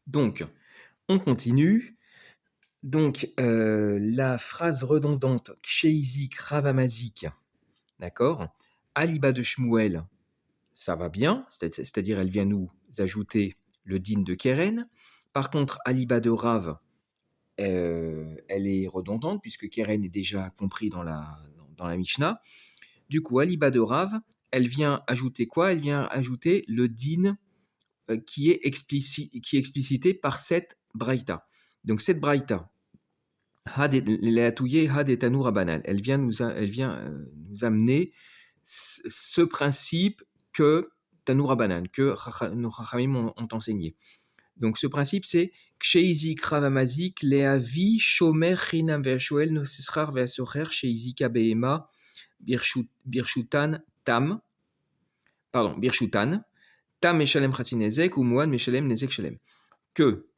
Donc, on continue. Donc, la phrase redondante Kshéizik Ravamazik, d'accord? Aliba de Shmuel, ça va bien, c'est-à-dire elle vient nous ajouter le din de Keren. Par contre, Aliba de Rav, elle est redondante puisque Keren est déjà compris dans la Mishnah. Du coup, Aliba de Rav, elle vient ajouter quoi? Elle vient ajouter le din qui est explicité par cette braïta. Donc cette braïta, elle vient nous amener ce principe que Tanoura Banan, que nos Chachamim ont enseigné. Donc ce principe, c'est Kshéizik Ravamazik, Leavi, Shomer, Chinam, Ve'ashoel, Nosesrar, Ve'asocher, Sheizika Behema, Birshutan, Tam, pardon, Birshutan, Tam Meshalem Chasinezek, ou Moan Meshalem Nezek Shalem. Que,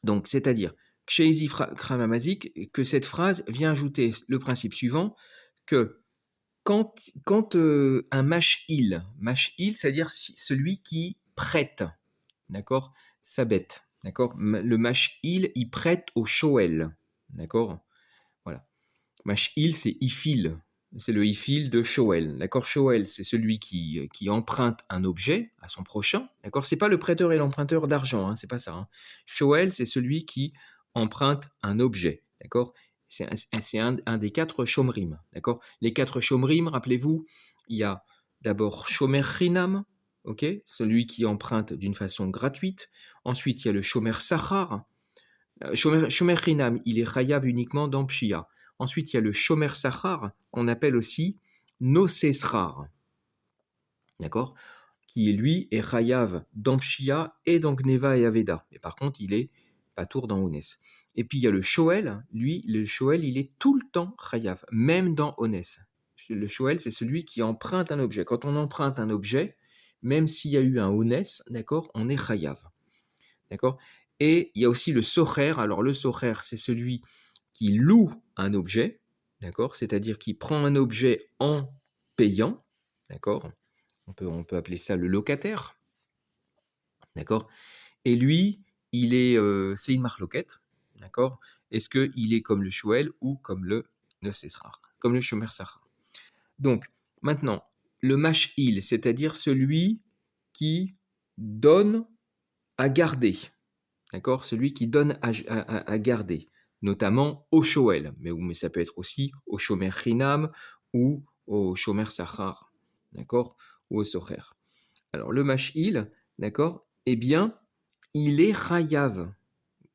donc, c'est-à-dire, Kshéizik Ravamazik, que cette phrase vient ajouter le principe suivant, que quand un mash'il, c'est-à-dire celui qui prête, d'accord, sa bête, d'accord, le mash'il, il prête au shoel, d'accord, voilà. Mash'il, c'est ifil, c'est le ifil de shoel, d'accord. Shoel, c'est celui qui emprunte un objet à son prochain, d'accord. C'est pas le prêteur et l'emprunteur d'argent, hein, c'est pas ça. Hein. Shoel, c'est celui qui emprunte un objet, d'accord. C'est un des quatre shomrim, d'accord. Les quatre shomrim, rappelez-vous, il y a d'abord shomer chinam, ok, celui qui emprunte d'une façon gratuite. Ensuite, il y a le shomer sachar. Shomer chinam, il est chayav uniquement dans pshia. Ensuite, il y a le shomer sachar, qu'on appelle aussi nosesrar, d'accord, qui lui est chayav dans pshia et dans gneva et aveda. Et par contre, il est patour dans ones. Et puis il y a le shoel, lui, le shoel, il est tout le temps chayav, même dans ones. Le shoel, c'est celui qui emprunte un objet. Quand on emprunte un objet, même s'il y a eu un ones, d'accord, on est chayav. D'accord. Et il y a aussi le socher. Alors le socher, c'est celui qui loue un objet, d'accord, c'est-à-dire qui prend un objet en payant, d'accord. On peut appeler ça le locataire, d'accord. Et lui, c'est une marloquette, d'accord. Est-ce qu'il est comme le Shmuel ou comme le Nosesrar, comme le Shomer Sachar. Donc maintenant, le mash'il, c'est-à-dire celui qui donne à garder. D'accord, celui qui donne à garder, notamment au Shoel, mais ça peut être aussi au Shomer Chinam ou au Shomer Sachar, d'accord, ou au Socher. Alors le Mash'il, d'accord, eh bien, il est Chayav,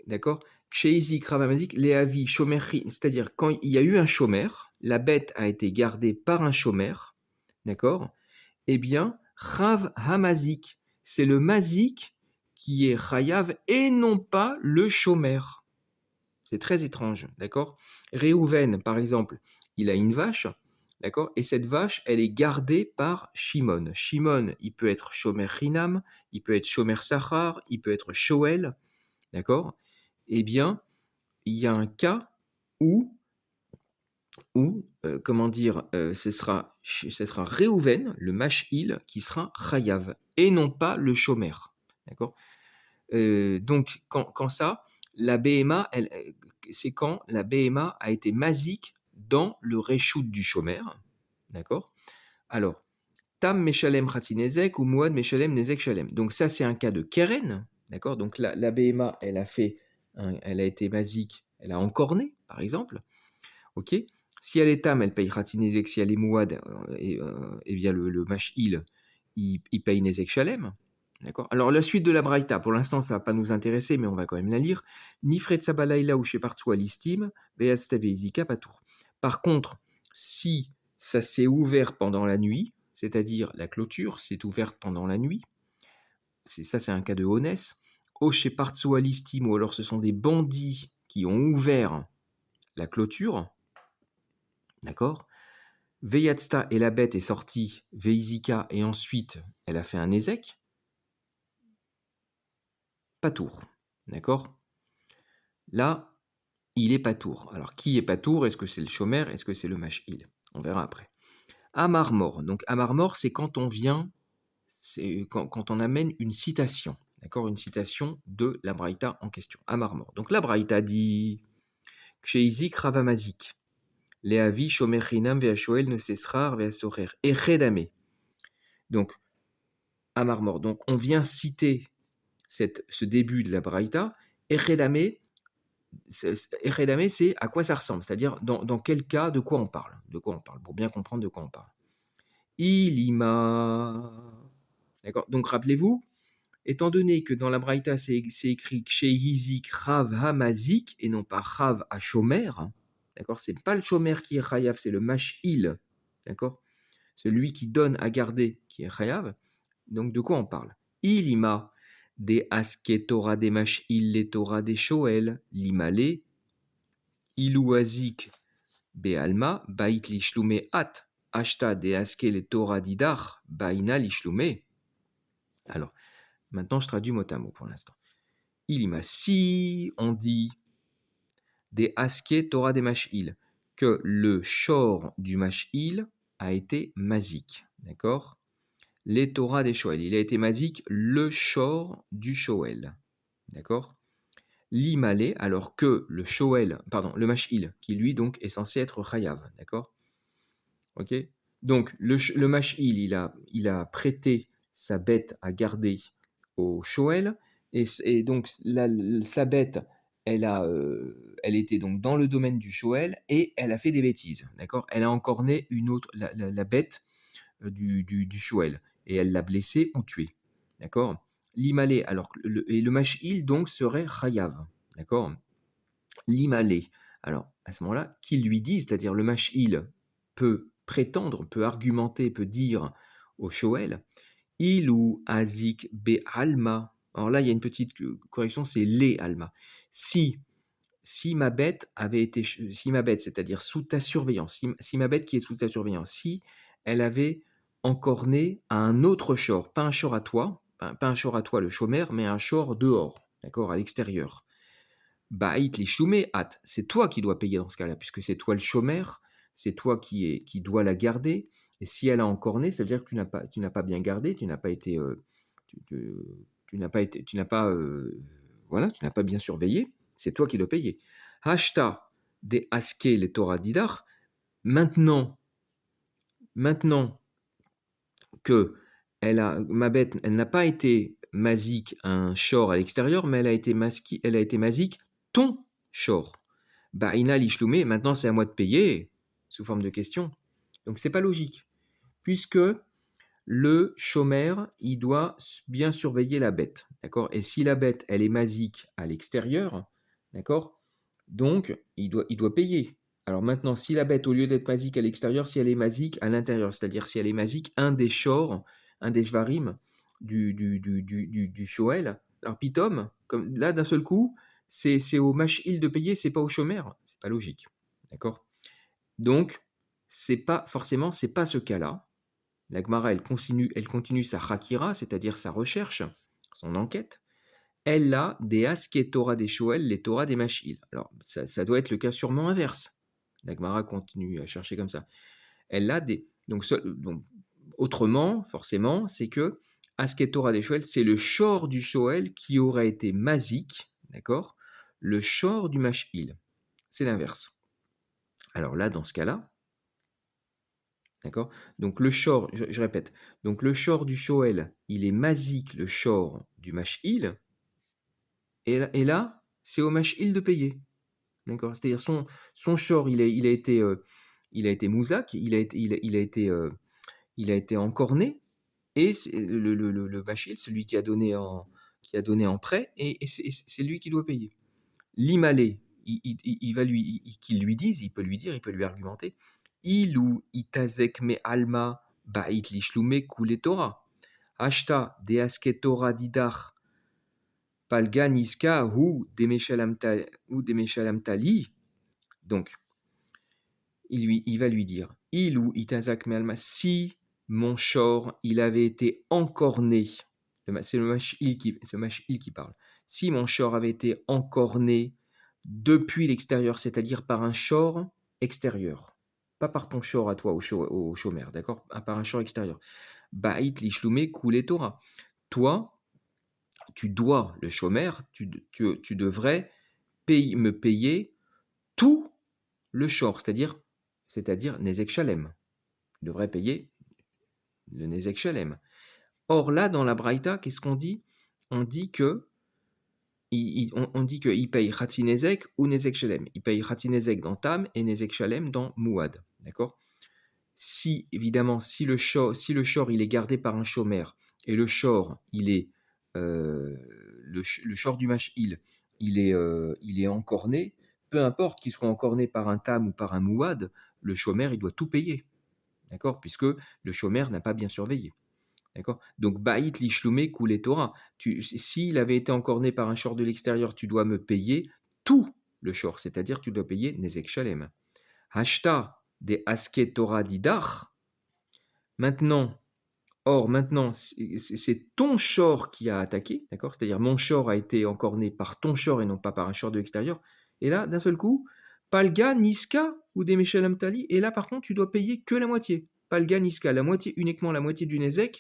d'accord, Kshéizik Ravamazik, Leavi, Shomer c'est-à-dire quand il y a eu un Shomer, la bête a été gardée par un Shomer, d'accord, eh bien, Rav Hamazik, c'est le Mazik qui est Chayav et non pas le Shomer. C'est très étrange, d'accord. Réhouven, par exemple, il a une vache, d'accord, et cette vache, elle est gardée par Shimon. Shimon, il peut être Shomer Chinam, il peut être Shomer Sachar, il peut être Shoel, d'accord. Eh bien, il y a un cas où comment dire, ce sera Réhouven, le mash'il, qui sera Chayav, et non pas le Shomer. D'accord. Donc, quand ça, la BMA, c'est quand la BMA a été mazik dans le reshoot du Shomer. D'accord. Alors, Tam Meshalem Khatinezek ou Mouad Meshalem Nezek Shalem. Donc, ça, c'est un cas de Keren. D'accord. Donc, la BMA, elle a été mazik, elle a encorné, par exemple. Ok. Si elle est tam, elle paye Khatinezek. Si elle est Mouad, eh bien le mash'il, il paye Nezek Shalem. D'accord. Alors la suite de la Braïta, pour l'instant ça va pas nous intéresser, mais on va quand même la lire. Nifret Sabalaïla ou Shepartsua listim, Beastaveizika Patour. Par contre, si ça s'est ouvert pendant la nuit, c'est-à-dire la clôture s'est ouverte pendant la nuit, c'est un cas de honès. O Shepartsua listim, ou alors ce sont des bandits qui ont ouvert la clôture. D'accord. Veyatsta et la bête est sortie, Veizika, et ensuite elle a fait un Ezek. Patour. D'accord. Là, il est patour. Alors, qui est patour? Est-ce que c'est le Shomer? Est-ce que c'est le Mash'il? On verra après. Amarmor. Donc, Amarmor, c'est quand on vient, c'est quand on amène une citation. D'accord, une citation de la Braïta en question, à Marmor. Donc la Braïta dit Kshéizik Ravamazik, Leavi Shomer Chinam Veashoel Nosesrar Veasorer, Echedame. Donc, à Marmor. Donc, on vient citer ce début de la Braïta. Echedame, c'est à quoi ça ressemble, c'est-à-dire dans quel cas, de quoi on parle. De quoi on parle, pour bien comprendre de quoi on parle. Ilima. D'accord. Donc, rappelez-vous, étant donné que dans la Braïta, c'est écrit chez Yizik Rav Hamazik et non pas Rav Hashomer, d'accord, c'est pas le Shomer qui est Chayav, c'est le Mash'il, d'accord, celui qui donne à garder qui est Chayav. Donc de quoi on parle? Ilima des Aske Torah des Mash'il les Torah des Shoel, l'Imale, Ilouazik Bealma, Bait Lishlume At, Ashta des Aske les Torah d'Idar, Baina Lishlume. Alors, maintenant je traduis mot à mot pour l'instant. Ilima, si on dit des Aske Torah des Mash'il, que le shor du Mash'il a été mazik, d'accord? Les Torah des Shoel, il a été mazik le shor du Shoel, d'accord? L'Imale, alors que le Shoel, pardon, le Mash'il, qui lui donc est censé être Chayav, d'accord? Ok? Donc le Mash'il, il a prêté sa bête à garder au Shoel, et donc sa bête, elle était donc dans le domaine du Shoel, et elle a fait des bêtises, d'accord? Elle a encorné une autre, la bête du Shoel, et elle l'a blessé ou tué, d'accord? L'Imalé, alors, et le Mash'il donc serait Chayav, d'accord? L'Imalé, alors à ce moment-là, qu'il lui dise, c'est-à-dire le Mash'il peut prétendre, peut argumenter, peut dire au Shoel, il ou Azik be Alma. Alors là, il y a une petite correction, c'est les Alma. Si ma bête avait été, si ma bête, c'est-à-dire sous ta surveillance, si ma bête qui est sous ta surveillance, si elle avait encorné à un autre shore, pas un shore à toi, pas un shore à toi le chômeur, mais un shore dehors, d'accord, à l'extérieur. Ba'it li shume at, c'est toi qui dois payer dans ce cas-là, puisque c'est toi le chômeur, c'est toi qui dois la garder. Et si elle a encorné, ça veut dire que tu n'as pas bien gardé, tu n'as pas été, tu n'as pas été, tu n'as pas, voilà, tu n'as pas bien surveillé. C'est toi qui dois payer. Hashta de aske les Torah didar. Maintenant que ma bête, elle n'a pas été mazik un shor à l'extérieur, mais elle a été mazik ton shor. Ba'ina lishloumé, maintenant c'est à moi de payer, sous forme de question. Donc c'est pas logique, puisque le chômeur, il doit bien surveiller la bête, d'accord? Et si la bête, elle est mazik à l'extérieur, d'accord? Donc, il doit payer. Alors maintenant, si la bête, au lieu d'être mazik à l'extérieur, si elle est mazik à l'intérieur, c'est-à-dire si elle est mazik, un des shors, un des shvarim du shoel, alors pitom, comme là d'un seul coup, c'est au mash'il de payer, c'est pas au chômeur, c'est pas logique, d'accord? Donc, c'est pas ce cas-là. La Gemara, elle continue sa hakira, c'est-à-dire sa recherche, son enquête. Elle a des Aske Torah des Shoel, les Torah des Mash'il. Alors, ça doit être le cas sûrement inverse. La Gemara continue à chercher comme ça. Elle a des. Donc autrement, forcément, c'est que Aske Torah des Shoel, c'est le shor du Shoel qui aurait été mazik, d'accord? Le shor du Mash'il. C'est l'inverse. Alors là, dans ce cas-là, d'accord? Donc le shor, je répète, donc le shor du Shoel, il est mazik, le shor du Mash'il, et là c'est au Mash'il de payer. D'accord? C'est-à-dire son shor, il a été mouzak, il a été encorné, et le Mash'il, celui qui a donné en prêt, et c'est lui qui doit payer. L'Imalé, il va qu'il lui dise, il peut lui dire, il peut lui argumenter, il ou itazek me alma ba'it lishlume kule Torah. Ashta de aske Torah didach palgan iska ou demeshalamtali. Donc, il va lui dire, il ou itazak me alma, si mon shor, il avait été encorné, c'est le mash'il qui parle, si mon shor avait été encorné depuis l'extérieur, c'est-à-dire par un shor extérieur, pas par ton shor à toi au chômeur, d'accord? Par un shor extérieur. Ba'it lishlume kule Torah. Toi, tu dois, le shomer, tu devrais me payer tout le shor, c'est-à-dire Nezek Shalem. Tu devrais payer le Nezek Shalem. Or là, dans la Braïta, qu'est-ce qu'on dit? On dit que on dit qu'il paye Khatsi Nezek ou Nezek Shalem. Il paye Khatsi Nezek dans Tam et Nezek Shalem dans Mouad. D'accord? Si, évidemment, si le shor il est gardé par un shomer et le shor, il est le shor du mash'il, il est encorné, peu importe qu'il soit encorné par un tam ou par un mouad, le shomer il doit tout payer, d'accord, puisque le shomer n'a pas bien surveillé, d'accord. Donc ba'it lishlume koulé Torah. S'il avait été encorné par un shor de l'extérieur, tu dois me payer tout le shor, c'est-à-dire tu dois payer nezek shalem. Hashta des aske Torah didach. Maintenant, c'est ton shor qui a attaqué, d'accord? C'est-à-dire mon shor a été encorné par ton shor et non pas par un shor de l'extérieur. Et là, d'un seul coup, Palga, Niska ou des Meshalam Tali. Et là, par contre, tu dois payer que la moitié. Palga, Niska, la moitié, uniquement la moitié du Nezek.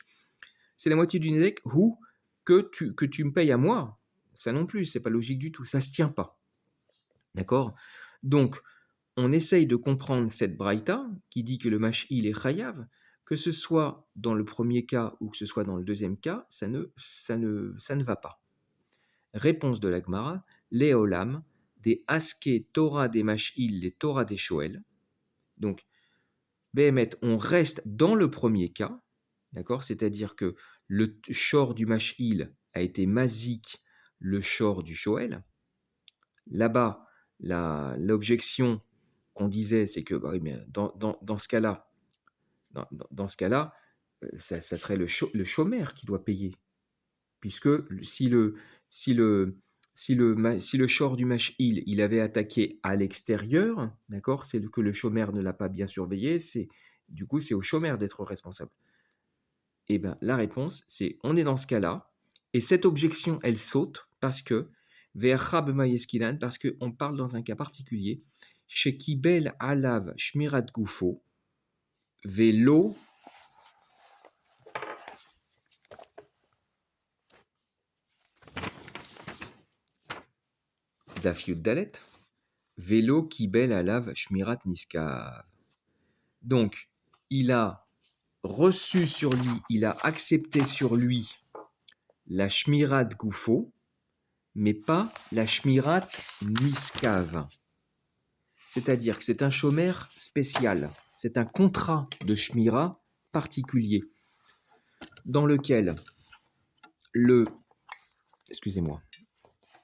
C'est la moitié du Nezek ou que tu me payes à moi. Ça non plus, c'est pas logique du tout. Ça se tient pas. D'accord? Donc, on essaye de comprendre cette braïta qui dit que le mash'il est chayav, que ce soit dans le premier cas ou que ce soit dans le deuxième cas, ça ne va pas. Réponse de la Gemara, Léolam, des aske Torah des mash'il, les Torah des Shoel. Donc, Béhémet, on reste dans le premier cas, d'accord? C'est-à-dire que le shor du mash'il a été mazik, le shor du Shoel. Là-bas, l'objection qu'on disait, c'est que bah oui, mais dans ce cas-là, dans ce cas-là, ça serait le shomer qui doit payer, puisque si le shor du mash'il il avait attaqué à l'extérieur, d'accord, c'est que le shomer ne l'a pas bien surveillé, du coup c'est au shomer d'être responsable. Et bien la réponse c'est on est dans ce cas-là, et cette objection elle saute parce que parce qu'on parle dans un cas particulier, chez Kibel Alav Shmirat Gufo, Vélo Dafiud Dalet, Vélo Kibel Alav Shmirat Niskav. Donc, il a reçu sur lui, il a accepté sur lui la Shmirat Gufo, mais pas la Shmirat Niskav. C'est-à-dire que c'est un shomer spécial, c'est un contrat de Shmira particulier, dans lequel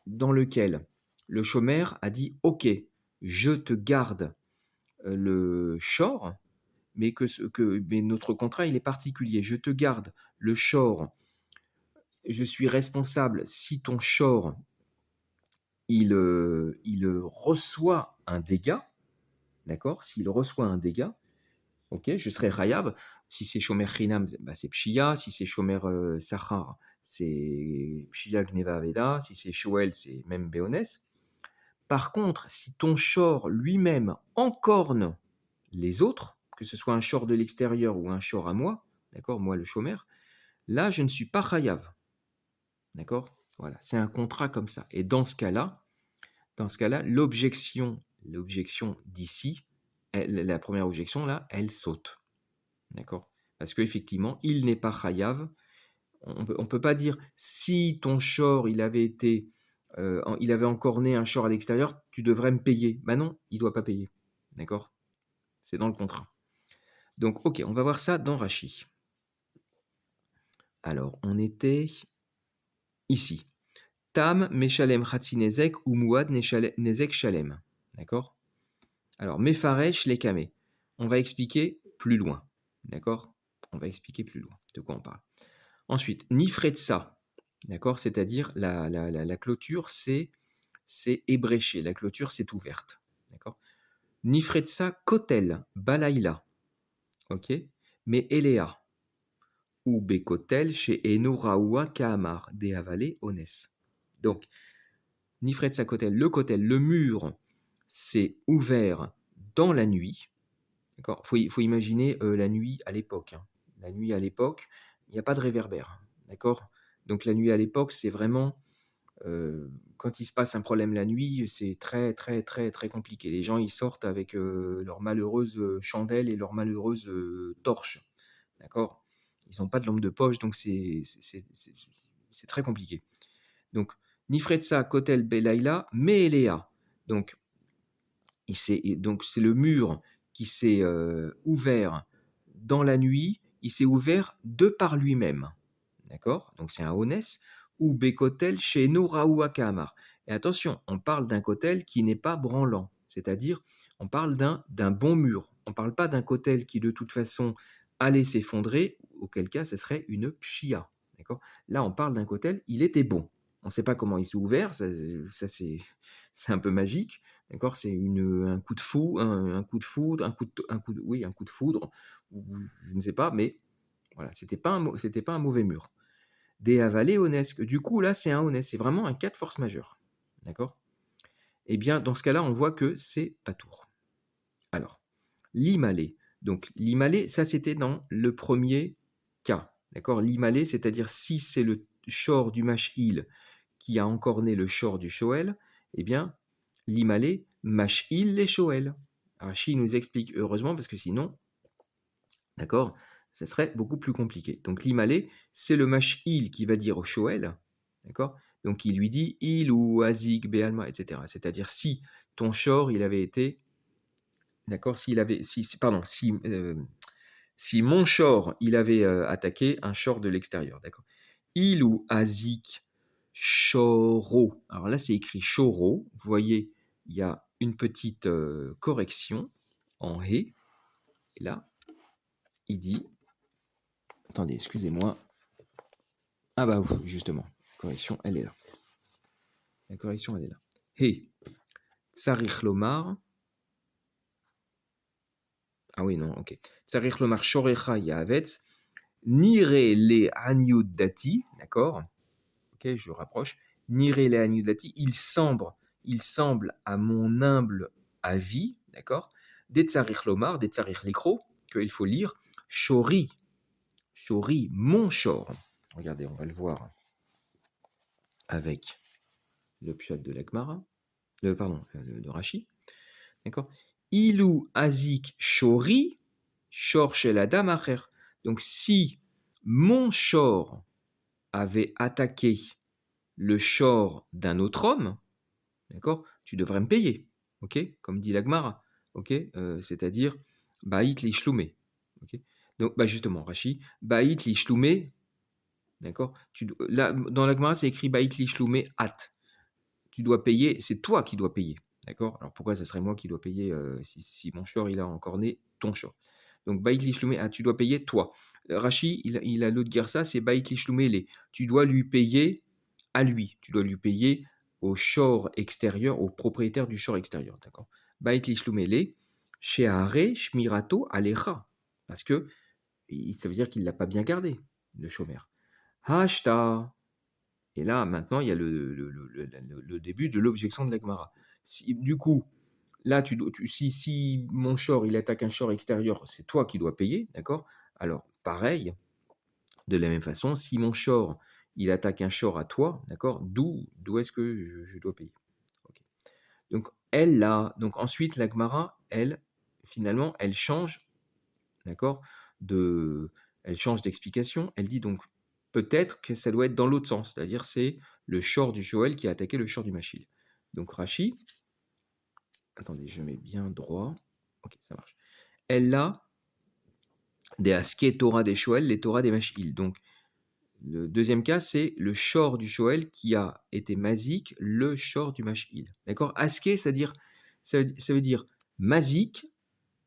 dans lequel le shomer a dit « Ok, je te garde le shor, mais mais notre contrat il est particulier. Je te garde le shor. Je suis responsable si ton shor il reçoit un dégât, d'accord? S'il reçoit un dégât, ok, je serai Rayav. Si c'est Shomer Chinam, bah c'est Pshia. Si c'est Shomer Sachar, c'est Pshia Gneva Aveda. Si c'est Shoel, c'est même Béones. Par contre, si ton shor lui-même encorne les autres, que ce soit un shor de l'extérieur ou un shor à moi, d'accord, moi le Shomer, là je ne suis pas Chayav. D'accord? Voilà, c'est un contrat comme ça. Et dans ce cas-là, l'objection d'ici, la première objection là, elle saute. D'accord? Parce qu'effectivement, il n'est pas chayav. On peut pas dire si ton shor il avait encorné un shor à l'extérieur, tu devrais me payer. Ben non, il doit pas payer. D'accord? C'est dans le contrat. Donc, ok, on va voir ça dans Rashi. Alors, on était ici. Tam, Meshalem, Chatzinezek, ou Mouad, Nezek, Shalem. D'accord? Alors, Mefaresh, Lekame. On va expliquer plus loin. D'accord? On va expliquer plus loin de quoi on parle. Ensuite, Nifretsa. D'accord? C'est-à-dire, la clôture, c'est ébréché. La clôture, c'est ouverte. D'accord? Nifretsa, Kotel, Balaïla. Ok? Mais Elea. Ou Bekotel, chez Enoraoua, Kaamar, Dehavale, Ones. Donc, Nifretsa Kotel, le mur, c'est ouvert dans la nuit. D'accord. Faut imaginer la nuit à l'époque. Hein. La nuit à l'époque, il n'y a pas de réverbère. D'accord. Donc la nuit à l'époque, c'est vraiment, quand il se passe un problème la nuit, c'est très, très, très, très compliqué. Les gens, ils sortent avec, leurs malheureuses, chandelles et leurs malheureuses, torches, d'accord? Ils ont pas de lampe de poche, donc c'est très compliqué. Donc Nifretsa Kotel Belaïla Me'elea. Donc donc c'est le mur qui s'est, ouvert dans la nuit, il s'est ouvert de par lui-même. D'accord? Donc c'est un Honès ou Bekotel chez Noraou Akamar. Et attention, on parle d'un kotel qui n'est pas branlant, c'est-à-dire on parle d'un bon mur. On ne parle pas d'un kotel qui de toute façon allait s'effondrer, auquel cas ce serait une pshia. D'accord? Là, on parle d'un kotel, il était bon. On ne sait pas comment il s'est ouvert, ça c'est un peu magique. D'accord? C'est un coup de fou, un coup de foudre, oui, un coup de foudre, ou je ne sais pas, mais voilà, c'était pas un mauvais mur. Des avalés onesque. Du coup, là, c'est un honest, c'est vraiment un cas de force majeure. D'accord? Eh bien, dans ce cas-là, on voit que c'est pas tour. Alors, l'imalé. Donc, l'imalé, ça, c'était dans le premier cas. D'accord? L'imalé, c'est-à-dire si c'est le shor du mash'il qui a encorné le shor du shoel, eh bien, l'imalé, mash'il les shoel. Rashi nous explique heureusement parce que sinon, d'accord, ça serait beaucoup plus compliqué. Donc l'imalé, c'est le mash'il qui va dire au shoel, d'accord? Donc il lui dit il ou azik, be'alma, etc. C'est-à-dire si ton shor, il avait été, d'accord, si mon shor, il avait attaqué un shor de l'extérieur, d'accord? Il ou azik shoro. Alors là, c'est écrit shoro. Vous voyez, il y a une petite correction en he. Et là, il dit, attendez, excusez-moi. Ah bah oui, justement, correction, elle est là. La correction, elle est là. He, tsarich lomar. Ah oui, non, ok. Tsarich lomar shorecha yavetz. Nire le aniud dati, d'accord? Ok, je rapproche. Nire le aniud dati, il semble à mon humble avis, d'accord? Des tsarich lomar, des tsarich likro, qu'il faut lire. Shori, shori, mon shor. Regardez, on va le voir avec le pshat de l'Agmara. De Rashi, d'accord? Ilou azik shori, shor shel adam acher. Donc si mon shor avait attaqué le shor d'un autre homme, d'accord? Tu devrais me payer, ok? Comme dit l'Agmara, ok? C'est-à-dire baït li shloumé, ok? Donc bah justement, Rashi, baït li shloumé, d'accord? Là, dans l'Agmara, c'est écrit baït li shloumé at. Tu dois payer, c'est toi qui dois payer. D'accord? Alors pourquoi ça serait moi qui dois payer si mon shor il a encore né ton shor? Donc Baït Lishloumé, ah, tu dois payer toi. Rashi, il a l'autre guerre ça, c'est Baït Lishloumé les. Tu dois lui payer à lui. Tu dois lui payer au shor extérieur, au propriétaire du shor extérieur. D'accord? Baït Lishloumé les, Sheare Shmirato Alecha. Parce que ça veut dire qu'il ne l'a pas bien gardé, le chômeur. Hashta. Et là, maintenant, il y a le début de l'objection de l'Agmara. Du coup, là, si mon shor, il attaque un shor extérieur, c'est toi qui dois payer, d'accord? Alors, pareil, de la même façon, si mon shor, il attaque un shor à toi, d'accord? D'où est-ce que je dois payer? Ok. Donc, donc ensuite, l'Agmara, elle, finalement, elle change, d'accord? De, Elle change d'explication. Elle dit donc peut-être que ça doit être dans l'autre sens, c'est-à-dire c'est le shor du Joël qui a attaqué le shor du Machil. Donc Rashi, attendez, je mets bien droit. Ok, ça marche. Elle a des askés Torah des Shoel, les Torah des Machil. Donc le deuxième cas, c'est le shor du Shoel qui a été mazik, le shor du Machil. D'accord? Aské, c'est-à-dire, ça veut dire mazik,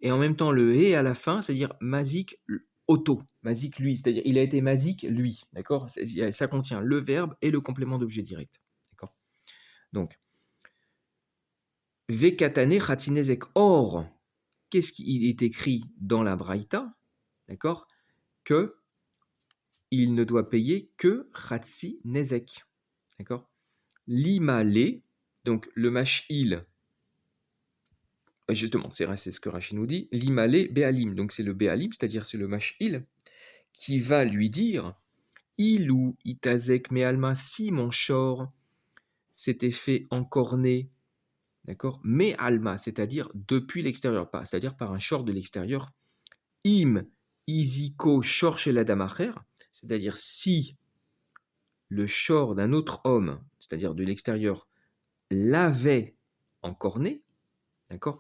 et en même temps le et à la fin, c'est-à-dire mazik auto, mazik lui, c'est-à-dire il a été mazik lui, d'accord? Ça contient le verbe et le complément d'objet direct, d'accord? Donc, vekatane khatinezek. Or, qu'est-ce qui est écrit dans la Braïta, d'accord? Que il ne doit payer que khatsi nezek, d'accord? L'imale, donc le mash'il, justement, c'est ce que Rachid nous dit, l'imale béalim, donc c'est le béalim, c'est-à-dire c'est le mash'il qui va lui dire Ilou itazek me alma, si mon shor s'était fait encorner, d'accord, me alma, c'est-à-dire depuis l'extérieur, c'est-à-dire par un shor de l'extérieur, im iziko shor chez la damacher, c'est-à-dire si le shor d'un autre homme, c'est-à-dire de l'extérieur, l'avait encorné, d'accord,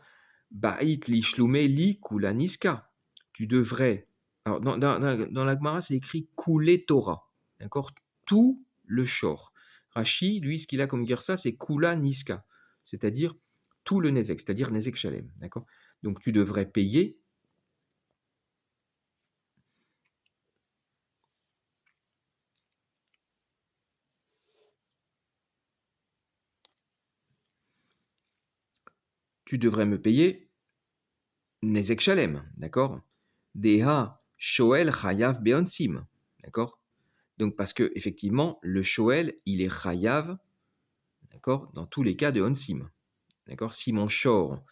ba'it li shlume li kula niska, tu devrais, alors dans la Gemara c'est écrit kule Torah, d'accord, tout le shor. Rashi, lui, ce qu'il a comme dire ça, c'est kula niska, c'est-à-dire tout le nezek, c'est-à-dire nezek shalem, d'accord. Donc tu devrais payer. Tu devrais me payer nezek shalem, d'accord. Deha shoel chayav beonsim, d'accord. Donc parce que effectivement le shoel il est chayav, d'accord, dans tous les cas de onsim, d'accord. Si mon shor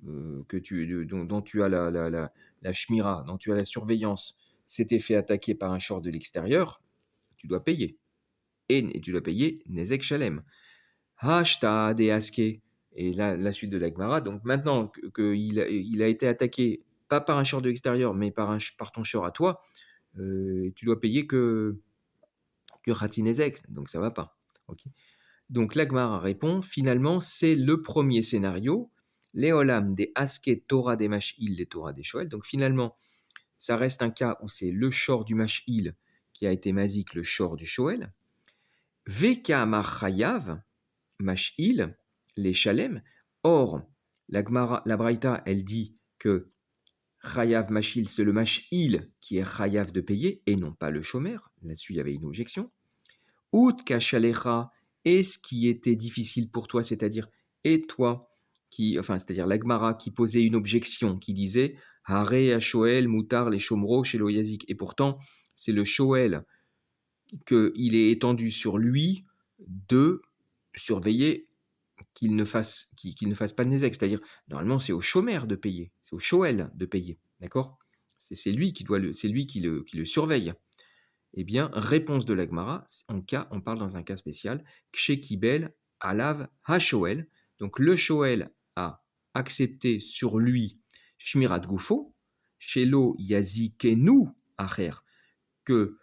dont tu as la shmira, dont tu as la surveillance, s'était fait attaquer par un shor de l'extérieur, tu dois payer. Et tu dois payer nezek shalem. Hashta de aske. Et là, la suite de la Gemara. Donc maintenant qu'il a été attaqué, pas par un shor de l'extérieur, mais par ton shor à toi, tu dois payer que Ratinezek. Donc ça va pas. Ok. Donc la Gemara répond, finalement, c'est le premier scénario. Léolam des Aske Torah des Mash'il, des Torah des Shoel. Donc finalement, ça reste un cas où c'est le shor du Mash'il qui a été mazik, le shor du Shoel. Veka Machayav, Mash'il, les Shalem. Or, la Braïta, elle dit que Chayav Mash'il, c'est le Mash'il qui est Chayav de payer et non pas le Shomer. Là-dessus, il y avait une objection. Out Kachalecha, et ce qui était difficile pour toi, c'est-à-dire, et toi, c'est-à-dire l'Agmara qui posait une objection, qui disait Hare Shoel, Moutar, les Shomro, chez Yazik. Et pourtant, c'est le Shoel qu'il est étendu sur lui de surveiller qu'il ne fasse pas de Nézek. C'est-à-dire, normalement, c'est au chômeur de payer, c'est au Shoel de payer, d'accord. C'est lui qui le surveille. Eh bien, réponse de l'Agmara, on parle dans un cas spécial, Kshekibel alav ha-shoel, donc le Shoel a accepté sur lui Shmirat Gufo, Shelo Yazikenu Acher, que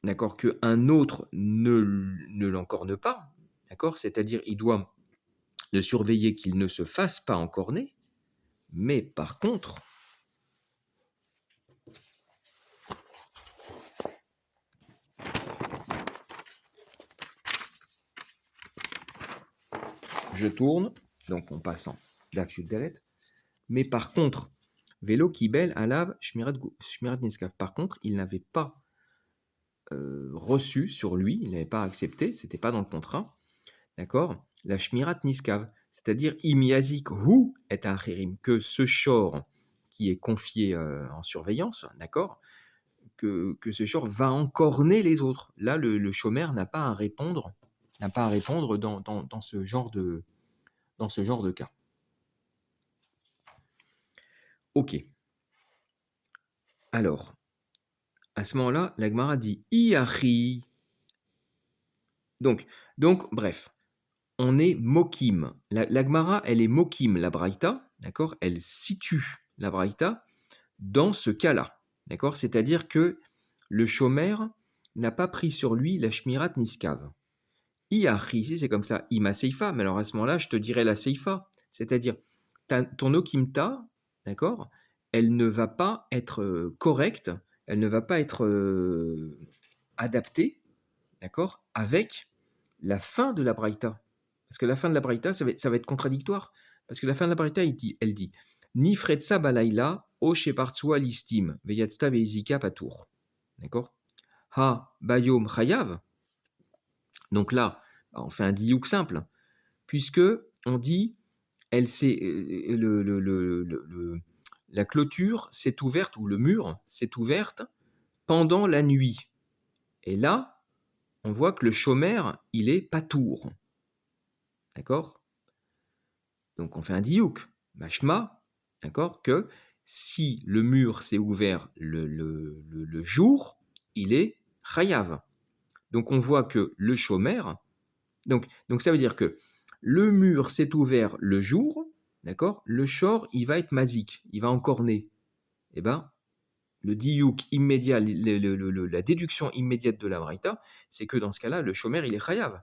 d'accord, qu'un autre ne l'encorne pas, d'accord, c'est-à-dire il doit le surveiller qu'il ne se fasse pas encorner, mais par contre, je tourne, donc on passe en Daf Yud Dalet, mais par contre, Vélo Kibel Alav Shmirat Niskav, par contre, il n'avait pas reçu sur lui, il n'avait pas accepté, c'était pas dans le contrat, d'accord, la Shmirat Niskav, c'est-à-dire Imiazik Hu et Achirim, que ce shor qui est confié en surveillance, d'accord, que ce shor va encorner les autres. Là, le chômeur n'a pas à répondre, dans ce genre de cas. Ok. Alors, à ce moment-là, la Gemara dit Iachi. Donc, bref, on est mokim. La Gemara, elle est mokim, la Braïta, d'accord. Elle situe la Braïta dans ce cas-là, d'accord. C'est-à-dire que le chômeur n'a pas pris sur lui la Shmirat Niskav. Iachi, ici c'est comme ça, Ima Seifa, mais alors à ce moment-là, je te dirais la Seifa, c'est-à-dire ton Okimta, d'accord, elle ne va pas être correcte, elle ne va pas être adaptée, d'accord, avec la fin de la Braïta. Parce que la fin de la Braïta, ça va être contradictoire. Parce que la fin de la Braïta, elle dit Ni Fredsa Balaïla, O Shepartsua Listim, Veyatsta Veizika Patour. D'accord. Ha Bayom Chayav. Donc là, on fait un diouk simple, puisque on dit la clôture s'est ouverte, ou le mur s'est ouverte pendant la nuit. Et là, on voit que le chômeur, il est patour. D'accord. Donc on fait un diouk, mashma, d'accord, que si le mur s'est ouvert le jour, il est chayav. Donc on voit que le shomer, donc ça veut dire que le mur s'est ouvert le jour, d'accord? Le shor, il va être mazik, il va encorner. Eh ben, le diouk immédiat, la déduction immédiate de la braïta, c'est que dans ce cas-là, le shomer, il est chayav.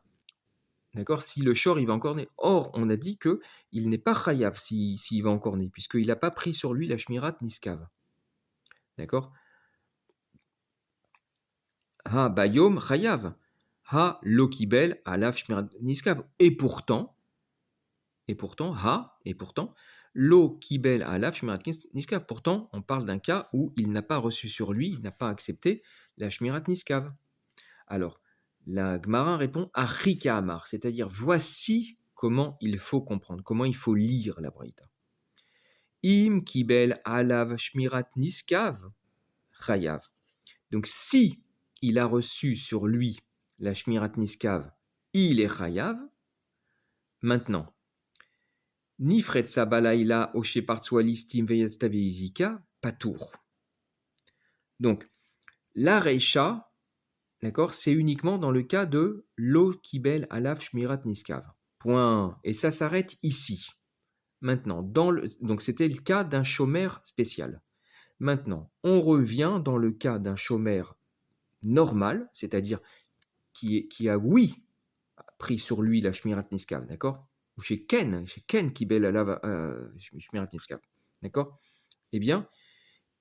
D'accord? Si le shor, il va encorner. Or, on a dit que il n'est pas chayav s'il va encorner, puisqu'il n'a pas pris sur lui la shmirat niskav. D'accord? Ha bayom chayav. Ha lokibel alav shmirat niskav. Et pourtant, lo kibel alav shmirat niskav. Pourtant, on parle d'un cas où il n'a pas reçu sur lui, il n'a pas accepté la shmirat niskav. Alors, la Gemara répond à Rika Amar, c'est-à-dire voici comment il faut comprendre, comment il faut lire la Braïta. Im kibel alav shmirat niskav chayav. Donc, si il a reçu sur lui la shmirat niskav, il est chayav. Maintenant, Nifret sabalaila oshe partswalistim veyestaveizika patour. Donc, la reisha, d'accord, c'est uniquement dans le cas de lo kibel alav shmirat niskav. Point. Et ça s'arrête ici. Maintenant, donc c'était le cas d'un chômeur spécial. Maintenant, on revient dans le cas d'un chômeur normal, c'est-à-dire qui a, oui, pris sur lui la shmirat niskav, d'accord? Ou chez Ken kibel alav shmirat niskav, d'accord? Eh bien,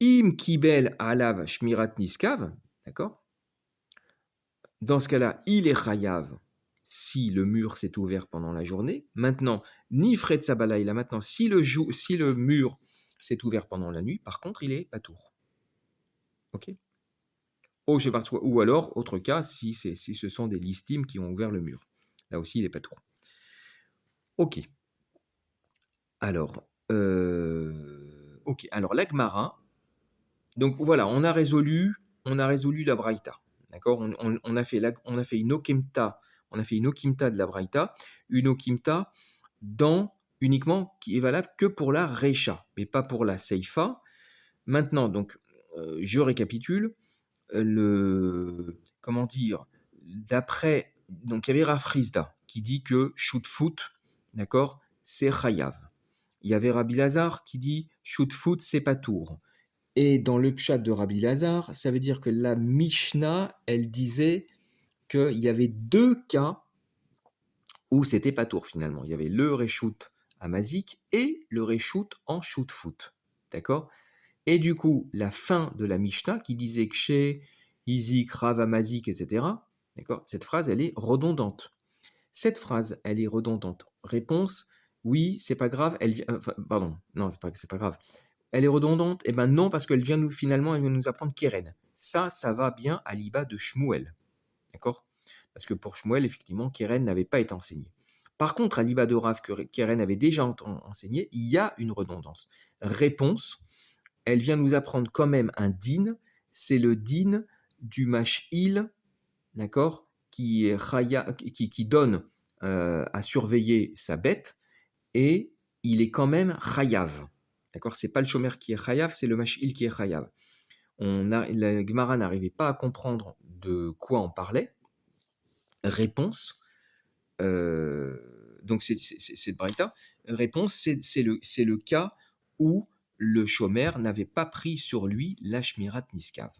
im kibel alav shmirat niskav, d'accord? Dans ce cas-là, il est chayav si le mur s'est ouvert pendant la journée. Maintenant, ni fred sabalaïla, maintenant, si le mur s'est ouvert pendant la nuit, par contre, il est patour. Ok? Ou alors, autre cas, si ce sont des listim qui ont ouvert le mur. Là aussi, il est patour. Ok. Alors, la Gemara. Donc voilà, on a résolu la Braïta. D'accord? On a fait une okimta. On a fait une okimta de la Braïta, une okimta uniquement qui est valable que pour la Recha, mais pas pour la Seifa. Maintenant, donc, je récapitule. Comment dire, d'après, donc il y avait Rafrizda qui dit que shoot foot, d'accord, c'est chayav. Il y avait Rabbi Lazar qui dit shoot foot, c'est pas tour. Et dans le pshat de Rabbi Lazar, ça veut dire que la Mishnah, elle disait qu'il y avait deux cas où c'était pas tour finalement. Il y avait le reshoot à Mazik et le reshoot en shoot foot. D'accord? Et du coup, la fin de la Mishnah qui disait que chez Izik, Rav Amazik, etc., d'accord, cette phrase, elle est redondante. Cette phrase, elle est redondante. Réponse, oui, c'est pas grave. Pardon, non, c'est pas grave. Elle est redondante. Eh ben non, parce qu'elle vient elle vient nous apprendre Keren. Ça va bien à l'iba de Shmuel. D'accord? Parce que pour Shmuel, effectivement, Keren n'avait pas été enseigné. Par contre, à l'iba de Rav, que Keren avait déjà enseigné, il y a une redondance. Réponse, elle vient nous apprendre quand même un din, c'est le din du mash'il, d'accord, qui donne à surveiller sa bête, et il est quand même chayav. D'accord, c'est pas le shomer qui est chayav, c'est le mash'il qui est chayav. La Gemara n'arrivait pas à comprendre de quoi on parlait. Réponse, donc c'est Braïta. Réponse, c'est le cas où le shomer n'avait pas pris sur lui la shmirat niskav.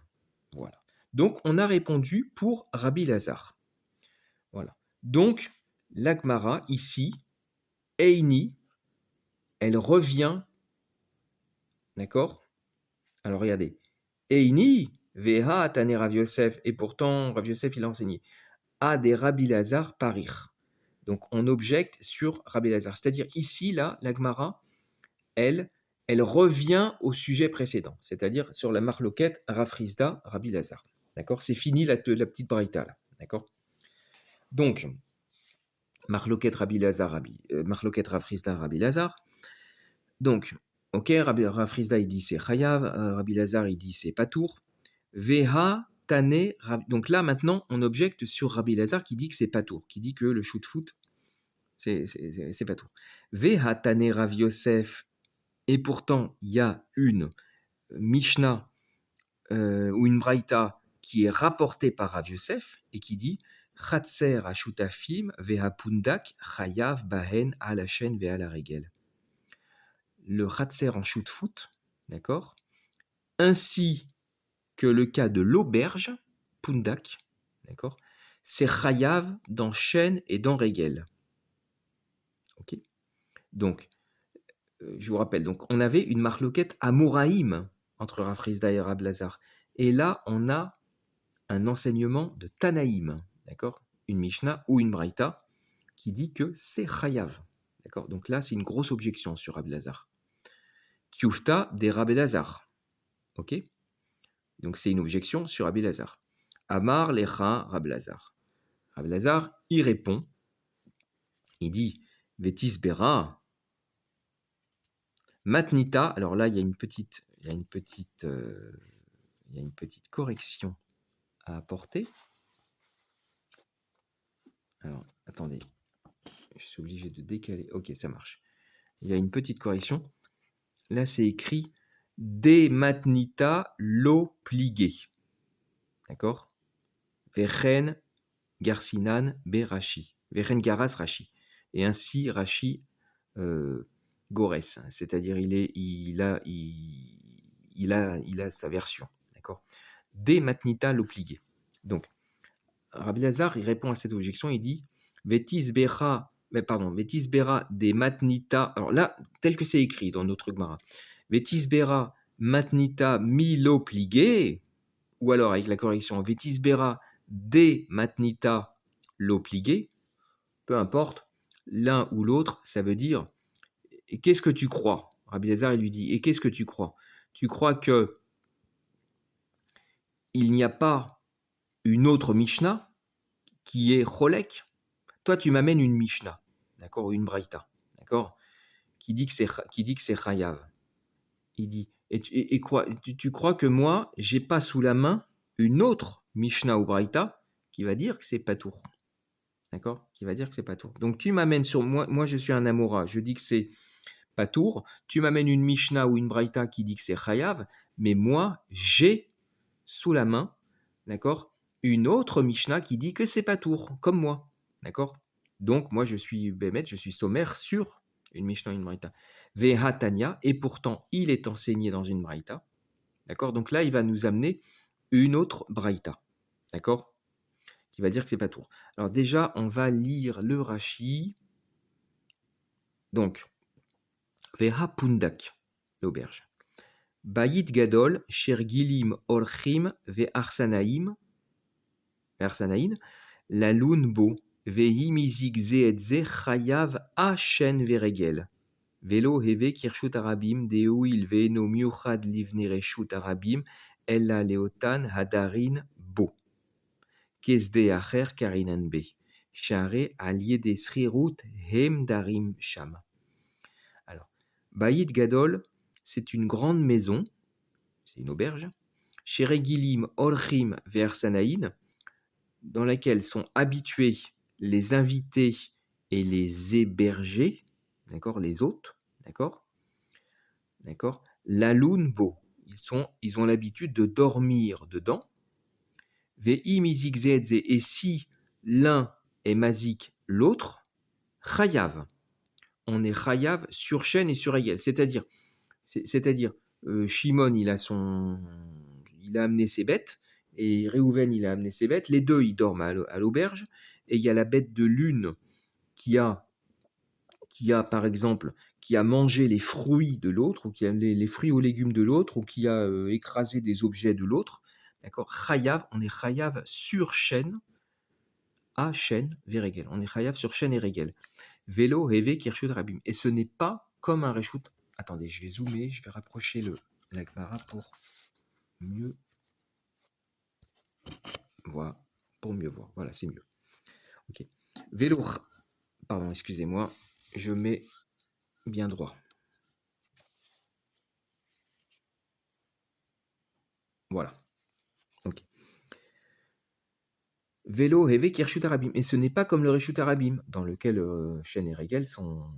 Voilà. Donc on a répondu pour Rabbi Lazar. Voilà. Donc la Gemara ici, Eini, elle revient, d'accord? Alors regardez, Eini, Veha Atane Rav Yosef, et pourtant Rav Yosef il a enseigné, a des Rabbi Lazar parir. Donc on objecte sur Rabbi Lazar. C'est-à-dire ici, là, la Gemara, elle revient au sujet précédent, c'est-à-dire sur la marloquette Rafrizda, Rabbi Lazar. D'accord? C'est fini la petite braïta là. D'accord? Donc, marloquette Rafrizda, Rabbi Lazar. Donc, ok, Rafrizda il dit c'est chayav, Rabbi Lazar il dit c'est patour. Veha Tane, donc là maintenant on objecte sur Rabbi Lazar qui dit que c'est patour, qui dit que le shoot foot c'est patour. Veha Tane Rav Yosef, et pourtant il y a une Mishnah ou une Braïta qui est rapporté par Rav Yosef et qui dit Chatser ashutafim vehapundak chayav bahen al hashen ve'al regel. Le Chatser en shoot-foot, d'accord, ainsi que le cas de l'auberge, pundak, d'accord, c'est chayav dans Shen et dans Regel. Ok. Donc, je vous rappelle, donc on avait une marloquette Amouraïm entre Rav Rizda et Rav Lazar. Et là, on a un enseignement de Tanaïm, d'accord, une Mishnah ou une Braïta qui dit que c'est chayav. D'accord. Donc là, c'est une grosse objection sur Rav Lazar. Tioufta des Rav Lazar. Ok. Donc c'est une objection sur Rabbi Lazar. Amar lecha Rabbi Lazar. Rabbi Lazar, il répond, il dit Vetis bera matnita. Alors là, il y a une petite correction à apporter. Alors, attendez, je suis obligé de décaler. Ok, ça marche. Il y a une petite correction. Là, c'est écrit de matnita lo pligé. D'accord. Vechen garsinan be Rashi. Vechen garas Rashi. Et ainsi, Rashi Gores, c'est-à-dire il a sa version, d'accord. Des matnita l'obligé. Donc, Rabbi Lazar, il répond à cette objection, il dit Vetis bera des matnita. Alors là, tel que c'est écrit dans notre Gemara, Vetis bera matnita mi l'obligé, ou alors avec la correction Vetis bera des matnita l'obligé, peu importe, l'un ou l'autre, ça veut dire et qu'est-ce que tu crois? Rabbi Lazar, il lui dit, et qu'est-ce que tu crois? Tu crois que il n'y a pas une autre Mishnah qui est Cholek? Toi, tu m'amènes une Mishnah, d'accord, ou une Braïta, d'accord, qui dit que c'est Chayav. Il dit, et quoi? Tu crois que moi, j'ai pas sous la main une autre Mishnah ou Braïta qui va dire que c'est Patour, d'accord, qui va dire que c'est Patour. Donc tu m'amènes sur moi, je suis un Amora, je dis que c'est Patour, tu m'amènes une Mishnah ou une Braïta qui dit que c'est Chayav, mais moi, j'ai sous la main, d'accord, une autre Mishnah qui dit que c'est Patour, comme moi, d'accord. Donc, moi, je suis Bémet, je suis sommaire sur une Mishnah ou une Braïta. Vehatania, et pourtant, il est enseigné dans une Braïta, d'accord. Donc là, il va nous amener une autre Braïta, d'accord, qui va dire que c'est Patour. Alors déjà, on va lire le Rashi. Donc, Vehapundak, l'auberge. Bayit gadol, shergilim orchim ve'arsanaim, la lune bo, ve'himizik zeetze chayav achen veregel. Velo heve kirshut arabim, deouil ve'eno miuchad livne reshut arabim, ella leotan hadarin bo. Kesde acher karinan be. Share allié des srirut hem darim sham. Alors, Bayit gadol, c'est une grande maison, c'est une auberge, chez Regilim, Olchim, Versanaïn, dans laquelle sont habitués les invités et les hébergés, d'accord, les hôtes, d'accord, d'accord, Laloun Bo, ils ont l'habitude de dormir dedans, Ve'im izigzedze, et si l'un est mazik, l'autre, Chayav, on est Chayav sur chaîne et sur Egel, c'est-à-dire, Shimon, il a amené ses bêtes, et Réhouven, il a amené ses bêtes. Les deux, ils dorment à l'auberge. Et il y a la bête de l'une par exemple, qui a mangé les fruits de l'autre, ou qui a les fruits ou légumes de l'autre, ou qui a écrasé des objets de l'autre. D'accord. Chayav, on est Chayav sur chaîne, à chaîne, Véregel. On est Chayav sur chaîne et Régel. Vélo, Heve, Kirshut, Rabim. Et ce n'est pas comme un Reshut. Attendez, je vais zoomer, je vais rapprocher la Gemara pour mieux voir. Voilà, c'est mieux. Ok. Vélo. Pardon, excusez-moi. Je mets bien droit. Voilà. Ok. Vélo, Heve, Kirshut, Arabim. Et ce n'est pas comme le Reshut Arabim, dans lequel Shen et Regel sont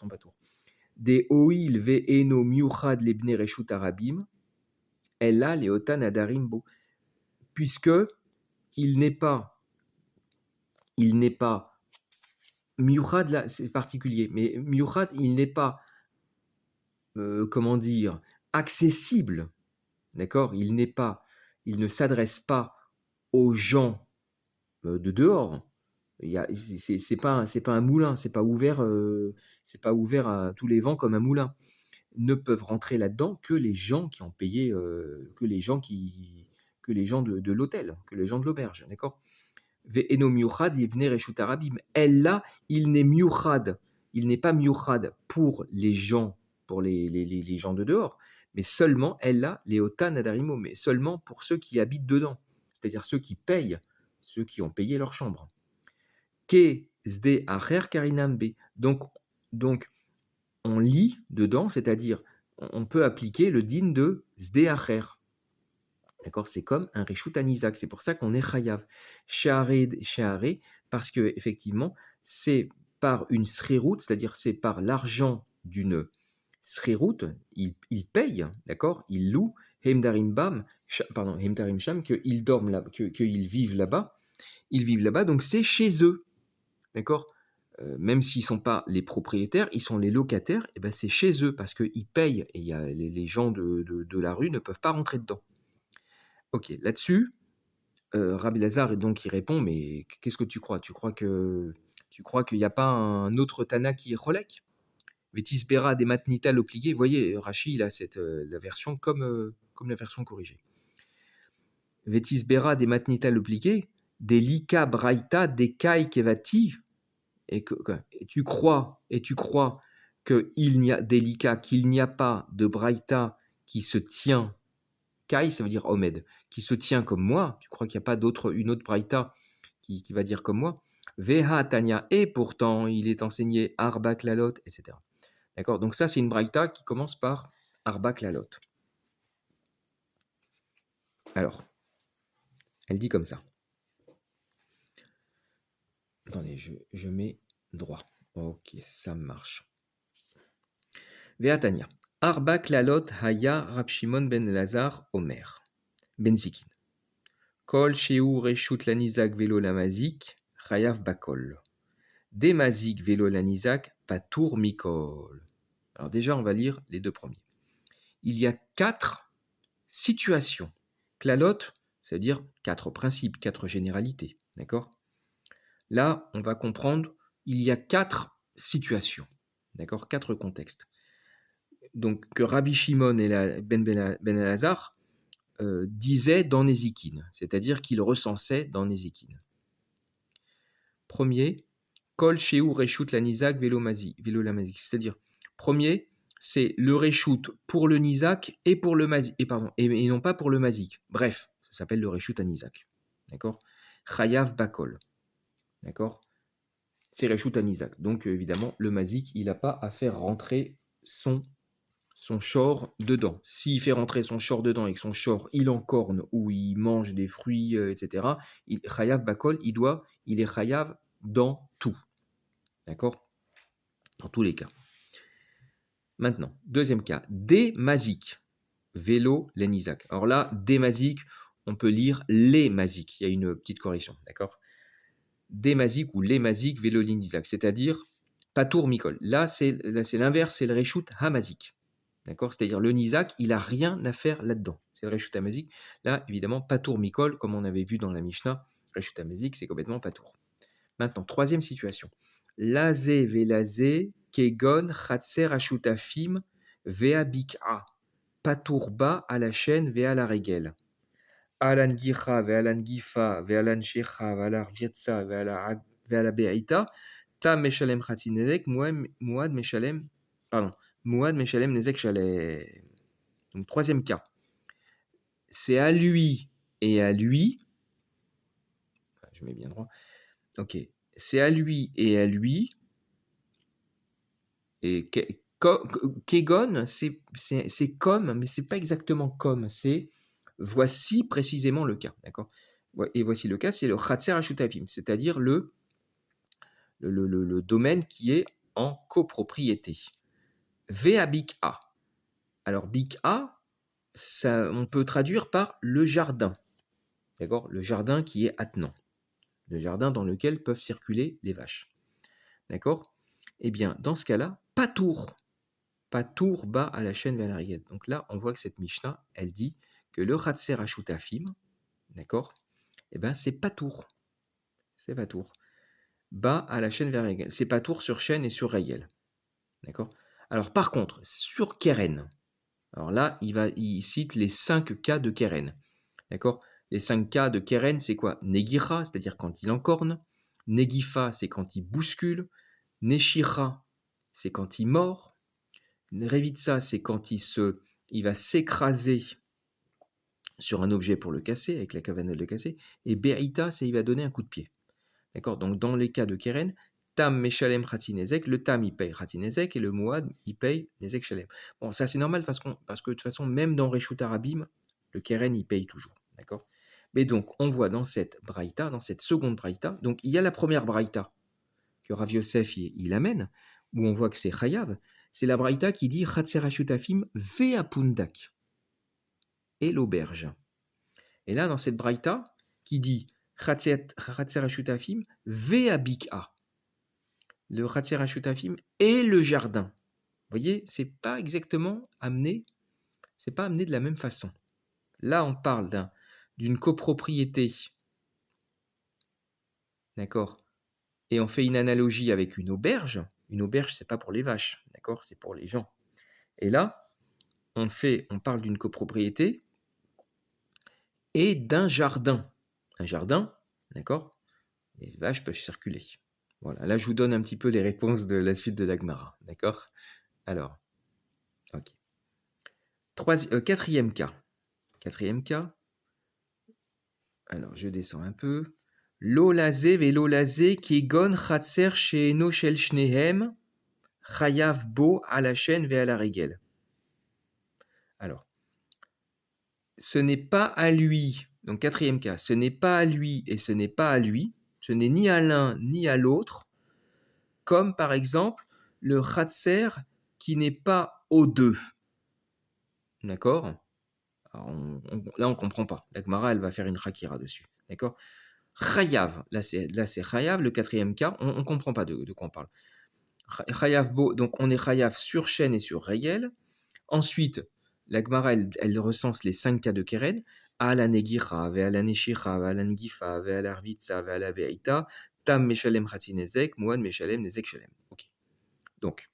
pas tours. Des Oil, Ve'eno, Miuchad, Lebne, Reshut Arabim. Ella, Leotan, Adarim, Bo. puisque il n'est pas Miouchad, là, c'est particulier, mais Miouchad, il n'est pas, comment dire, accessible, d'accord? Il ne s'adresse pas aux gens de dehors. C'est pas un moulin, c'est pas ouvert à tous les vents comme un moulin. Ne peuvent rentrer là-dedans que les gens qui ont payé, que les gens de l'hôtel, que les gens de l'auberge, d'accord? Ve'eno miuchad livnei reshut harabim. Elle là, il n'est miuchad, il n'est pas miuchad pour les gens, pour les gens de dehors, mais seulement elle là, les otan adarimo, mais seulement pour ceux qui habitent dedans, c'est-à-dire ceux qui payent, ceux qui ont payé leur chambre. Ke zde acher karinam be. Donc on lit dedans, c'est-à-dire on peut appliquer le din de zde acher. D'accord, c'est comme un reshut anizak, c'est pour ça qu'on est chayav. Sha'are, parce que effectivement, c'est par une srirout, c'est-à-dire c'est par l'argent d'une srirout, il paye, d'accord, il loue hemdarim bam, pardon, hemdarim sham, qu'ils dorment là, qu'ils vivent là-bas, ils vivent là-bas, donc c'est chez eux, d'accord. Même s'ils ne sont pas les propriétaires, ils sont les locataires, et ben c'est chez eux parce qu'ils payent et il y a les gens de la rue ne peuvent pas rentrer dedans. Ok, là-dessus, Rabbi Lazare donc il répond, mais qu'est-ce que tu crois? Tu crois qu'il n'y a pas un autre Tana qui est Cholek? Vetisbera des matnita l'obligé. Vous voyez, Rashi, il a la version comme la version corrigée. Vetisbera des matnita l'obligé, des lika braïta des kai kevati, et tu crois qu'il n'y a des lika, qu'il n'y a pas de braïta qui se tient. Kai, ça veut dire Omed, qui se tient comme moi. Tu crois qu'il n'y a pas une autre braïta qui va dire comme moi? Veha Tanya, et pourtant il est enseigné Arba Klalot, etc. D'accord. Donc ça, c'est une braïta qui commence par Arba Klalot. Alors, elle dit comme ça. Attendez, je mets droit. Ok, ça marche. Veha Tanya. Arba Klalot Haya Rab Shimon ben Lazar Omer. Ben Zikin. Kol Sheu Reshut Lanizak Velo Lamazik, Chayav Bakol. Demazik Velo Lanizak, Patour Mikol. Alors déjà, on va lire les deux premiers. Il y a 4 situations. Klalot, ça veut dire 4 principes, 4 généralités. D'accord? Là, on va comprendre, il y a 4 situations. D'accord? 4 contextes. Donc, que Rabbi Shimon et Ben Elazar disaient dans Nézikine, c'est-à-dire qu'ils recensaient dans Nézikine. Premier, Kol Sheu Reshut Lanizak Velo Lamazik, c'est-à-dire, premier, c'est le Reshut pour le Nizak et pour le Mazik, et non pas pour le Mazik. Bref, ça s'appelle le Reshut à Nizak. D'accord? Chayav Bakol. D'accord? C'est Reshut à Nizak. Donc, évidemment, le Mazik, il n'a pas à faire rentrer son shor dedans. S'il fait rentrer son shor dedans et que son shor, il encorne ou il mange des fruits, etc., Chayav Bakol, il est Chayav dans tout. D'accord? Dans tous les cas. Maintenant, deuxième cas, des mazik, vélo, les nizak. Alors là, des mazik, on peut lire les mazik. Il y a une petite correction, d'accord? Des mazik ou les mazik, vélo, les nizak, c'est-à-dire patour mikol. Là, c'est l'inverse, c'est le reshut hamazik. D'accord? C'est-à-dire le nizak, il n'a rien à faire là-dedans. C'est le reshut hamazik. Là, évidemment, patour mikol, comme on avait vu dans la Mishnah, reshut hamazik, c'est complètement patour. Maintenant, troisième situation. Lazé velazé kegon chatser ashutafim vea bik'a paturba à la chaîne vea la régel. Alan gicha ve'alan gifa ve'alan shecha ve'alar virtsa ve'ala be'ita ta meshalem chatsinezek muad meshalem nezek shalem. Donc troisième cas. C'est à lui et à lui. Je mets bien droit. Ok. C'est à lui et à lui. Et Kegon, c'est comme, mais c'est pas exactement comme. C'est voici précisément le cas, d'accord? Et voici le cas, c'est le Khatser Ashutavim, c'est-à-dire le domaine qui est en copropriété. Vea Bik A. Alors Bik A, ça, on peut traduire par le jardin, d'accord? Le jardin qui est attenant, le jardin dans lequel peuvent circuler les vaches, d'accord? Eh bien, dans ce cas-là, pas tour bas à la chaîne vers la riguelle. Donc là, on voit que cette Mishnah, elle dit que le Khatser Ashutafim, d'accord? Eh bien, c'est pas tour. Bas à la chaîne vers la riguelle. C'est pas tour sur chaîne et sur riguelle, d'accord? Alors, par contre, sur Keren, alors là, il cite les 5 cas de Keren. D'accord? Les 5 cas de Keren, c'est quoi? Negira, c'est-à-dire quand il encorne. Negifa, c'est quand il bouscule. Neshira, c'est quand il mord. Revitsa, c'est quand il va s'écraser sur un objet pour le casser, avec la cavanelle de le casser. Et Berita, c'est il va donner un coup de pied. D'accord? Donc dans les cas de Keren, Tam Meshalem Khatinezek, le Tam il paye Khatinezek et le Mouad il paye Nezek Shalem. Bon, ça c'est normal parce que de toute façon, même dans Reshut Arabim, le Keren il paye toujours. D'accord? Mais donc on voit dans cette Braïta, dans cette seconde Braïta, donc il y a la première Braïta que Rav Yosef il amène, où on voit que c'est Chayav, c'est la Braïta qui dit Chatzerashutafim ve'apundak et l'auberge. Et là, dans cette Braïta, qui dit Chatzerashutafim ve'abik'a, le Chatzerashutafim et le jardin. Vous voyez, c'est pas amené de la même façon. Là, on parle d'une copropriété, d'accord? Et on fait une analogie avec une auberge. Une auberge, c'est pas pour les vaches, d'accord? C'est pour les gens. Et là, on parle d'une copropriété et d'un jardin. Un jardin, d'accord? Les vaches peuvent circuler. Voilà, là je vous donne un petit peu les réponses de la suite de l'Agmara, d'accord? Alors, ok. Quatrième cas. Quatrième cas. Alors, je descends un peu. L'olazé velolazé kegon chatser sheeno shel shnehem chayav bo à la chaîne ve à la régel. Alors, ce n'est pas à lui, donc quatrième cas, ce n'est pas à lui et ce n'est pas à lui, ce n'est ni à l'un ni à l'autre, comme par exemple le khatser qui n'est pas aux deux. D'accord? Là, on ne comprend pas. La Gemara, elle va faire une Hakira dessus. D'accord? Chayav, là c'est Chayav, le quatrième cas, on ne comprend pas de quoi on parle. Chayav Bo, donc on est Chayav sur chaîne et sur Rayel. Ensuite, la Gemara, elle recense les 5 cas de Keren. Ala Negicha, Ve'ala Neshira, Ve'ala Ngifa, Ve'ala Arvitsa, Ve'ala Ve'ita, Tam Meshalem Chatinezek, Moan Meshalem Nezek Shalem. Ok. Donc,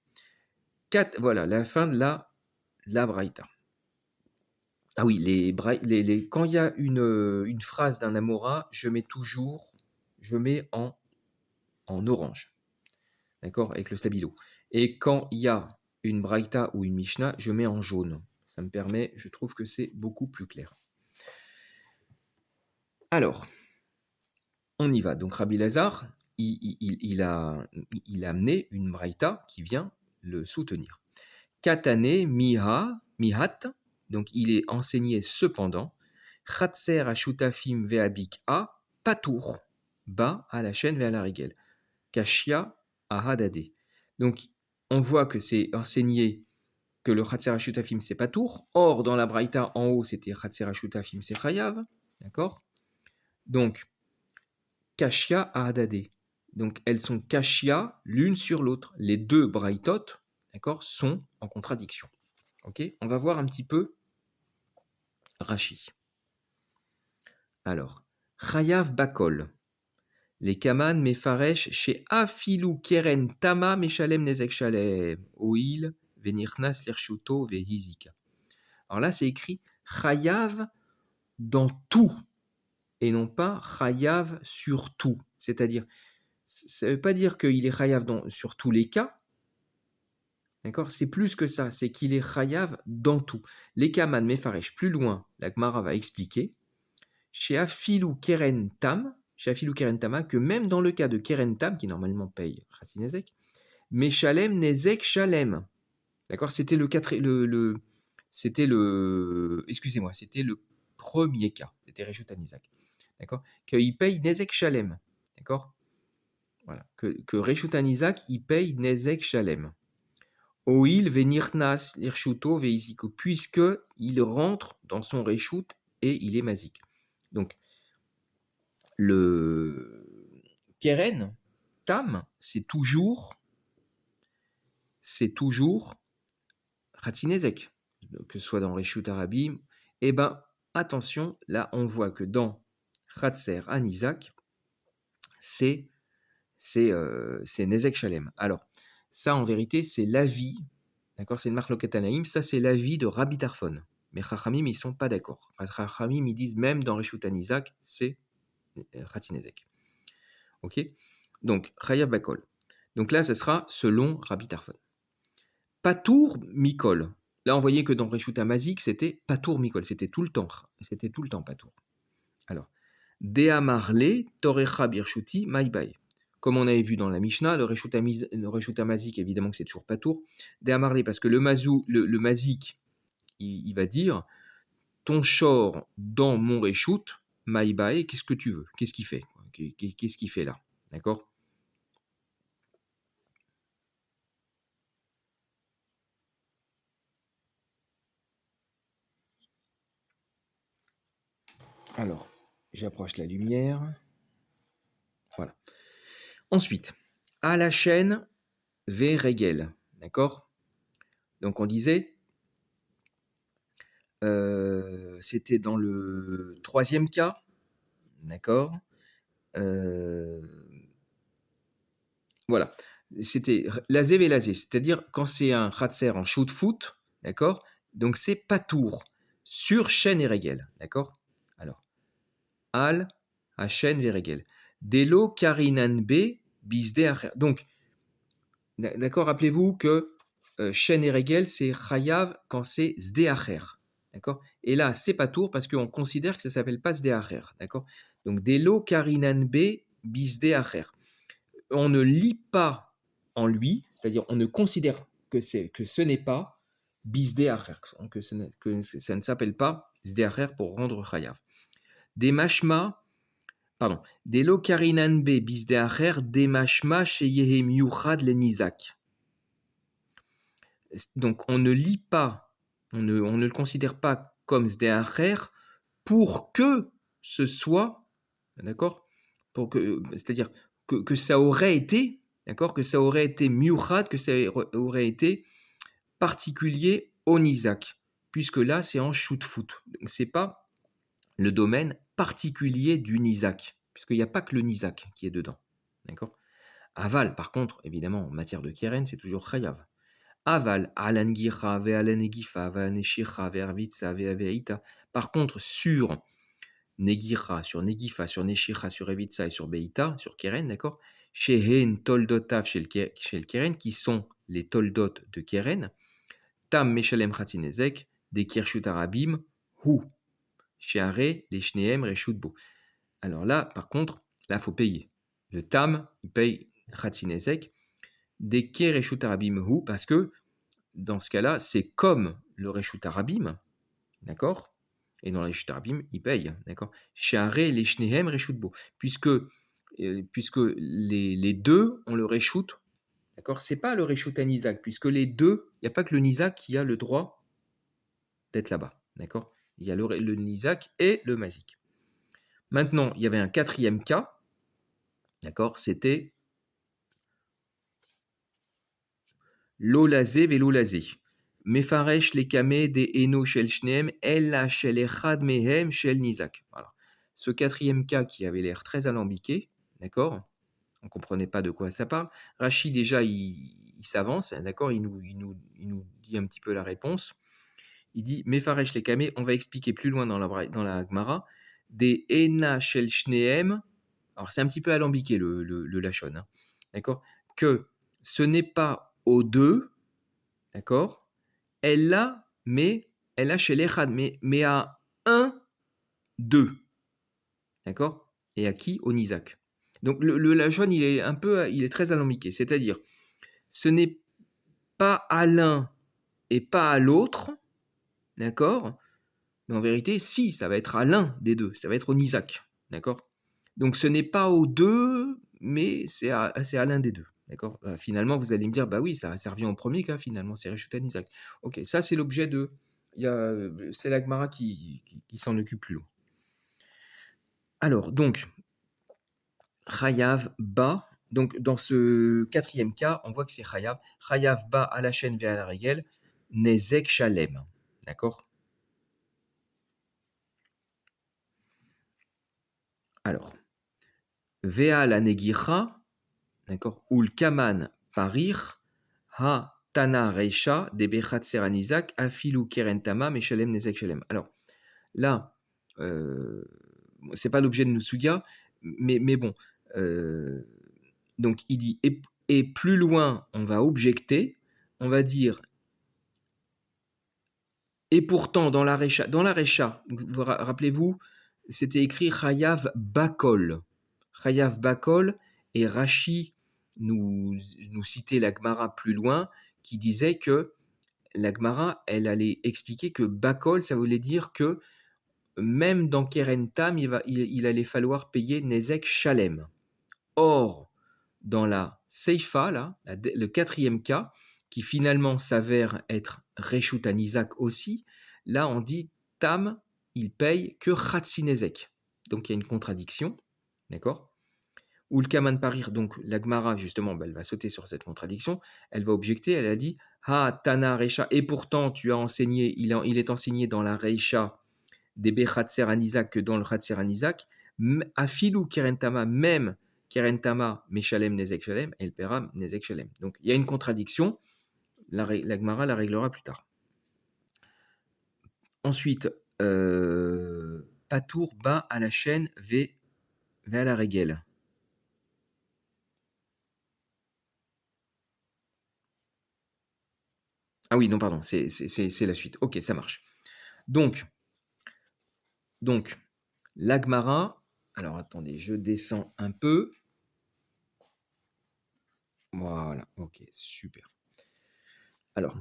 voilà, la fin de la Braïta. Ah oui, quand il y a une phrase d'un Amora, je mets en orange, d'accord, avec le stabilo. Et quand il y a une Braïta ou une Mishnah, je mets en jaune. Ça me permet, je trouve que c'est beaucoup plus clair. Alors, on y va. Donc Rabbi Lazare, il a amené une Braïta qui vient le soutenir. Katane mihat, donc il est enseigné cependant, Khatser ashutafim ve'abik a, patour, bas à la chaîne vers la riguelle, Kashia à hadade. Donc on voit que c'est enseigné que le Khatser ashutafim c'est patour, or dans la Braïta en haut c'était Khatser ashutafim c'est chayav, d'accord? Donc Kashia à hadade. Donc elles sont Kashia l'une sur l'autre. Les deux Braïtot, d'accord, sont en contradiction. Ok, on va voir un petit peu Rashi. Alors, Chayav Bakol. Les Kaman Mefaresh chez Afilu Keren Tama Meshalem Nezek Shalem. Oil Venirnas Lerchuto Vehizika. Alors là, c'est écrit Chayav dans tout et non pas Chayav sur tout. C'est-à-dire, ça ne veut pas dire qu'il est Chayav sur tous les cas. D'accord? C'est plus que ça, c'est qu'il est Chayav dans tout. Les Kaman Mefaresh, plus loin, la Gemara va expliquer. Chez Afilu Keren Tama, que même dans le cas de Keren Tam, qui normalement paye Khatinezek, mais Shalem Nezek Shalem. D'accord? C'était excusez-moi, c'était le premier cas. C'était Reshut Anizak. D'accord? Qu'il paye Nezek Shalem. D'accord? Voilà. Que Reshut Anizak, il paye Nezek Shalem. Oil venirnas lirshuto veisiko, puisque il rentre dans son Reshut et il est mazik. Donc, Le Keren, Tam, c'est toujours Khatsinezek, que ce soit dans Reshut Arabim. Eh ben, attention, là, on voit que dans Khatser Anizak, c'est Nezek Shalem. Alors, ça, en vérité, c'est l'avis, d'accord, c'est le Marloket Tanaïm, ça, c'est l'avis de Rabbi Tarfon. Mais Chachamim, ils ne sont pas d'accord. Chachamim, ils disent même dans Reshut Anizak, c'est Khatsinezek. Ok. Donc, Chayav Bakol. Donc là, ce sera selon Rabbi Tarfon. Patour Mikol. Là, on voyait que dans Reshut Amazik, c'était Patour Mikol. C'était tout le temps. C'était tout le temps Patour. Alors, Deamarle Torecha Birshuti Maïbaï. Comme on avait vu dans la Mishnah, le Reshut Amazik, évidemment que c'est toujours Patour. Deamarle, parce que le Mazik, il va dire ton shor dans mon Reshut Maïbaï, qu'est-ce que tu veux? Qu'est-ce qu'il fait? Qu'est-ce qu'il fait là? D'accord? Alors, j'approche la lumière. Voilà. Ensuite, à la chaîne Regel. D'accord? Donc, on disait, c'était dans le troisième cas. D'accord? Euh, voilà. C'était lazé et lazé. C'est-à-dire, quand c'est un khatser en shoot foot, d'accord? Donc, c'est pas tour sur chaîne et Regel. D'accord? Alors, Al, Hachen, Veregel. Delo, Karinan B, Bisde, Acher. Donc, d'accord, rappelez-vous que Shen et Regel, c'est Chayav quand c'est Sdeacher. D'accord? Et là, c'est pas tour parce qu'on considère que ça s'appelle pas Sdeacher. D'accord? Donc, Delo, Karinan B, Bisdeacher. On ne lit pas en lui, c'est-à-dire on ne considère que ce n'est pas Bisdeacher, que ça ne s'appelle pas Sdeacher pour rendre Chayav. Des mashma, pardon, des lokarinan be bisdeacher des mashma sheyehe miuchad le nizak. Donc on ne lit pas, on ne le considère pas comme sdeacher pour que ce soit, d'accord, pour que, c'est-à-dire que ça aurait été, d'accord, que ça aurait été miuchad, que ça aurait été particulier au nizak, puisque là c'est en shoot foot, donc c'est pas le domaine particulier du Nizak, puisqu'il n'y a pas que le Nizak qui est dedans. D'accord? Aval, par contre, évidemment, en matière de Keren, c'est toujours Chayav. Aval, Alan Gicha, Ve'alen Egifa, Ve'aneshicha, Ve'arvitsa, Ve'aveita. Par contre, sur Negicha, sur Negifa, sur Neshicha, sur Evitsa et sur Beita, sur Keren, d'accord? Shehen Toldotav chez le Keren, qui sont les Toldot de Keren, Tam Meshalem Khatzinezek, des Kirshut Arabim, Hu. Sheare, les Shneem, Reshutbo. Alors là, par contre, là, il faut payer. Le Tam, il paye Khatzinezek, des Ke Reshut Arabim Hu, parce que dans ce cas-là, c'est comme le Reshut Arabim, d'accord? Et dans le Reshut Arabim, il paye, d'accord? Sheare, les Shneem, Reshutbo. Puisque les deux ont le Reshut, d'accord? C'est pas le Reshut Anizak, puisque les deux, il n'y a pas que le Nizak qui a le droit d'être là-bas, d'accord? Il y a le Nizak et le Mazik. Maintenant, il y avait un quatrième cas, d'accord? C'était l'olazé velolazé. Mefaresh les kamé des eno shel shneem, ella shel echad mehem shel nizak. Voilà. Ce quatrième cas qui avait l'air très alambiqué, d'accord? On ne comprenait pas de quoi ça parle. Rachid, déjà, il s'avance, d'accord? Il nous dit un petit peu la réponse. Il dit Mefaresh les kamé, on va expliquer plus loin dans la Gemara, des ena shel shneem. Alors, c'est un petit peu alambiqué le Lachon, hein, d'accord? Que ce n'est pas aux deux, d'accord? Elle a chez l'Echad, mais à un, deux, d'accord? Et à qui? Au Nizak. Donc, le Lachon, il est très alambiqué, c'est-à-dire, ce n'est pas à l'un et pas à l'autre, d'accord? Mais en vérité, si, ça va être à l'un des deux, ça va être au Nizak, d'accord? Donc ce n'est pas aux deux, mais c'est à l'un des deux, d'accord? Finalement, vous allez me dire, bah oui, ça revient au premier cas, finalement, c'est Reshutan Nizak. Ok, ça c'est l'objet de... c'est la Gemara qui s'en occupe plus loin. Alors, donc, Chayav ba. Donc, dans ce quatrième cas, on voit que c'est Chayav. Chayav ba à la chaîne vers la règle, Nezek Shalem. D'accord. Alors, Vea la Negicha, d'accord, Ul Kaman Parir, Ha Tana Reisha, Debechat Seranizak, Afilu Kerentama, Meshalem Nezek Shalem. Alors, là, c'est pas l'objet de nos sugas, mais bon. Donc, il dit, et plus loin, on va objecter, on va dire, et pourtant, dans la Recha, rappelez-vous, c'était écrit Chayav Bakol. Chayav Bakol, et Rashi nous citait la Gemara plus loin, qui disait que la Gemara, elle allait expliquer que Bakol, ça voulait dire que même dans Keren Tam, il allait falloir payer Nezek Shalem. Or, dans la Seifa, là, le quatrième cas, qui finalement s'avère être Reshut Anizak aussi, là on dit Tam, il paye que Khatsinezek. Donc il y a une contradiction, d'accord. Ou le Kaman Parir, donc la Gemara justement, elle va sauter sur cette contradiction, elle va objecter, elle a dit Ha Tana Reisha, et pourtant tu as enseigné, il est enseigné dans la Reisha des Bechatser Anizak que dans le Khatser Anizak, Afilu Kerentama, même Kerentama, Meshalem Nezek Shalem, El Peram Nezek Shalem. Donc il y a une contradiction, la Gemara la réglera plus tard. Ensuite, Patour bas à la chaîne V à la régel. Ah oui, non, pardon, c'est la suite. Ok, ça marche. Donc l'Agmara, alors attendez, je descends un peu. Voilà, ok, super. Alors,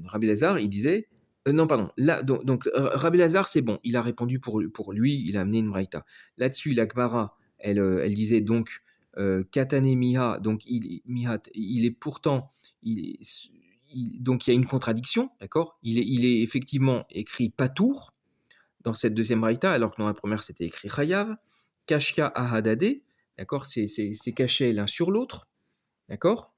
Rabbi Lazare, il disait, non, pardon, là, Rabbi Lazare, c'est bon, il a répondu pour lui, il a amené une braïta. Là-dessus, la Gemara, elle disait donc, Katane Miha, donc il est pourtant, donc il y a une contradiction, d'accord, il est effectivement écrit Patour dans cette deuxième braïta, alors que dans la première, c'était écrit Chayav, Kashka Ahadade, d'accord, c'est caché l'un sur l'autre, d'accord.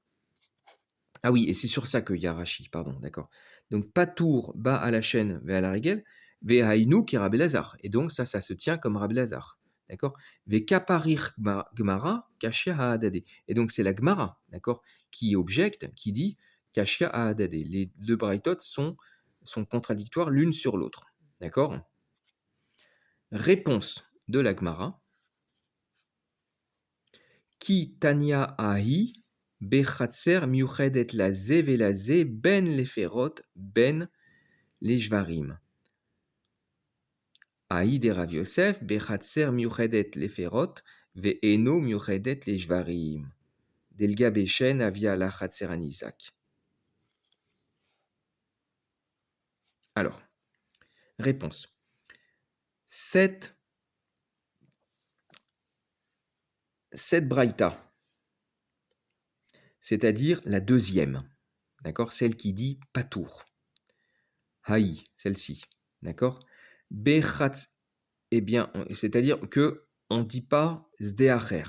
Ah oui, et c'est sur ça qu'il y a Rashi, pardon, d'accord. Donc, Patour, bas à la chaîne, ve à la régel, ve haïnou qui est Rabbi Lazare. Et donc, ça se tient comme Rabbi Lazare. D'accord. Ve kaparir gmara, kashia haadade. Et donc, c'est la gmara, d'accord, qui objecte, qui dit kashia haadade. Les deux braïtot sont contradictoires l'une sur l'autre. D'accord. Réponse de la gmara. Ki tania ahi, bechatser miuchedet la ze ve la ze ben leferot ben les Jvarim. Aïd et Rav Yosef, bechatser miuchedet leferot ve eno miuchedet les Jvarim. Delga bechen avia la chatser anizak. Alors, réponse. Cette braïta, c'est-à-dire la deuxième, d'accord, celle qui dit patour. Haï, celle-ci, d'accord. Bechatz, eh bien, c'est-à-dire que on ne dit pas sdeacher.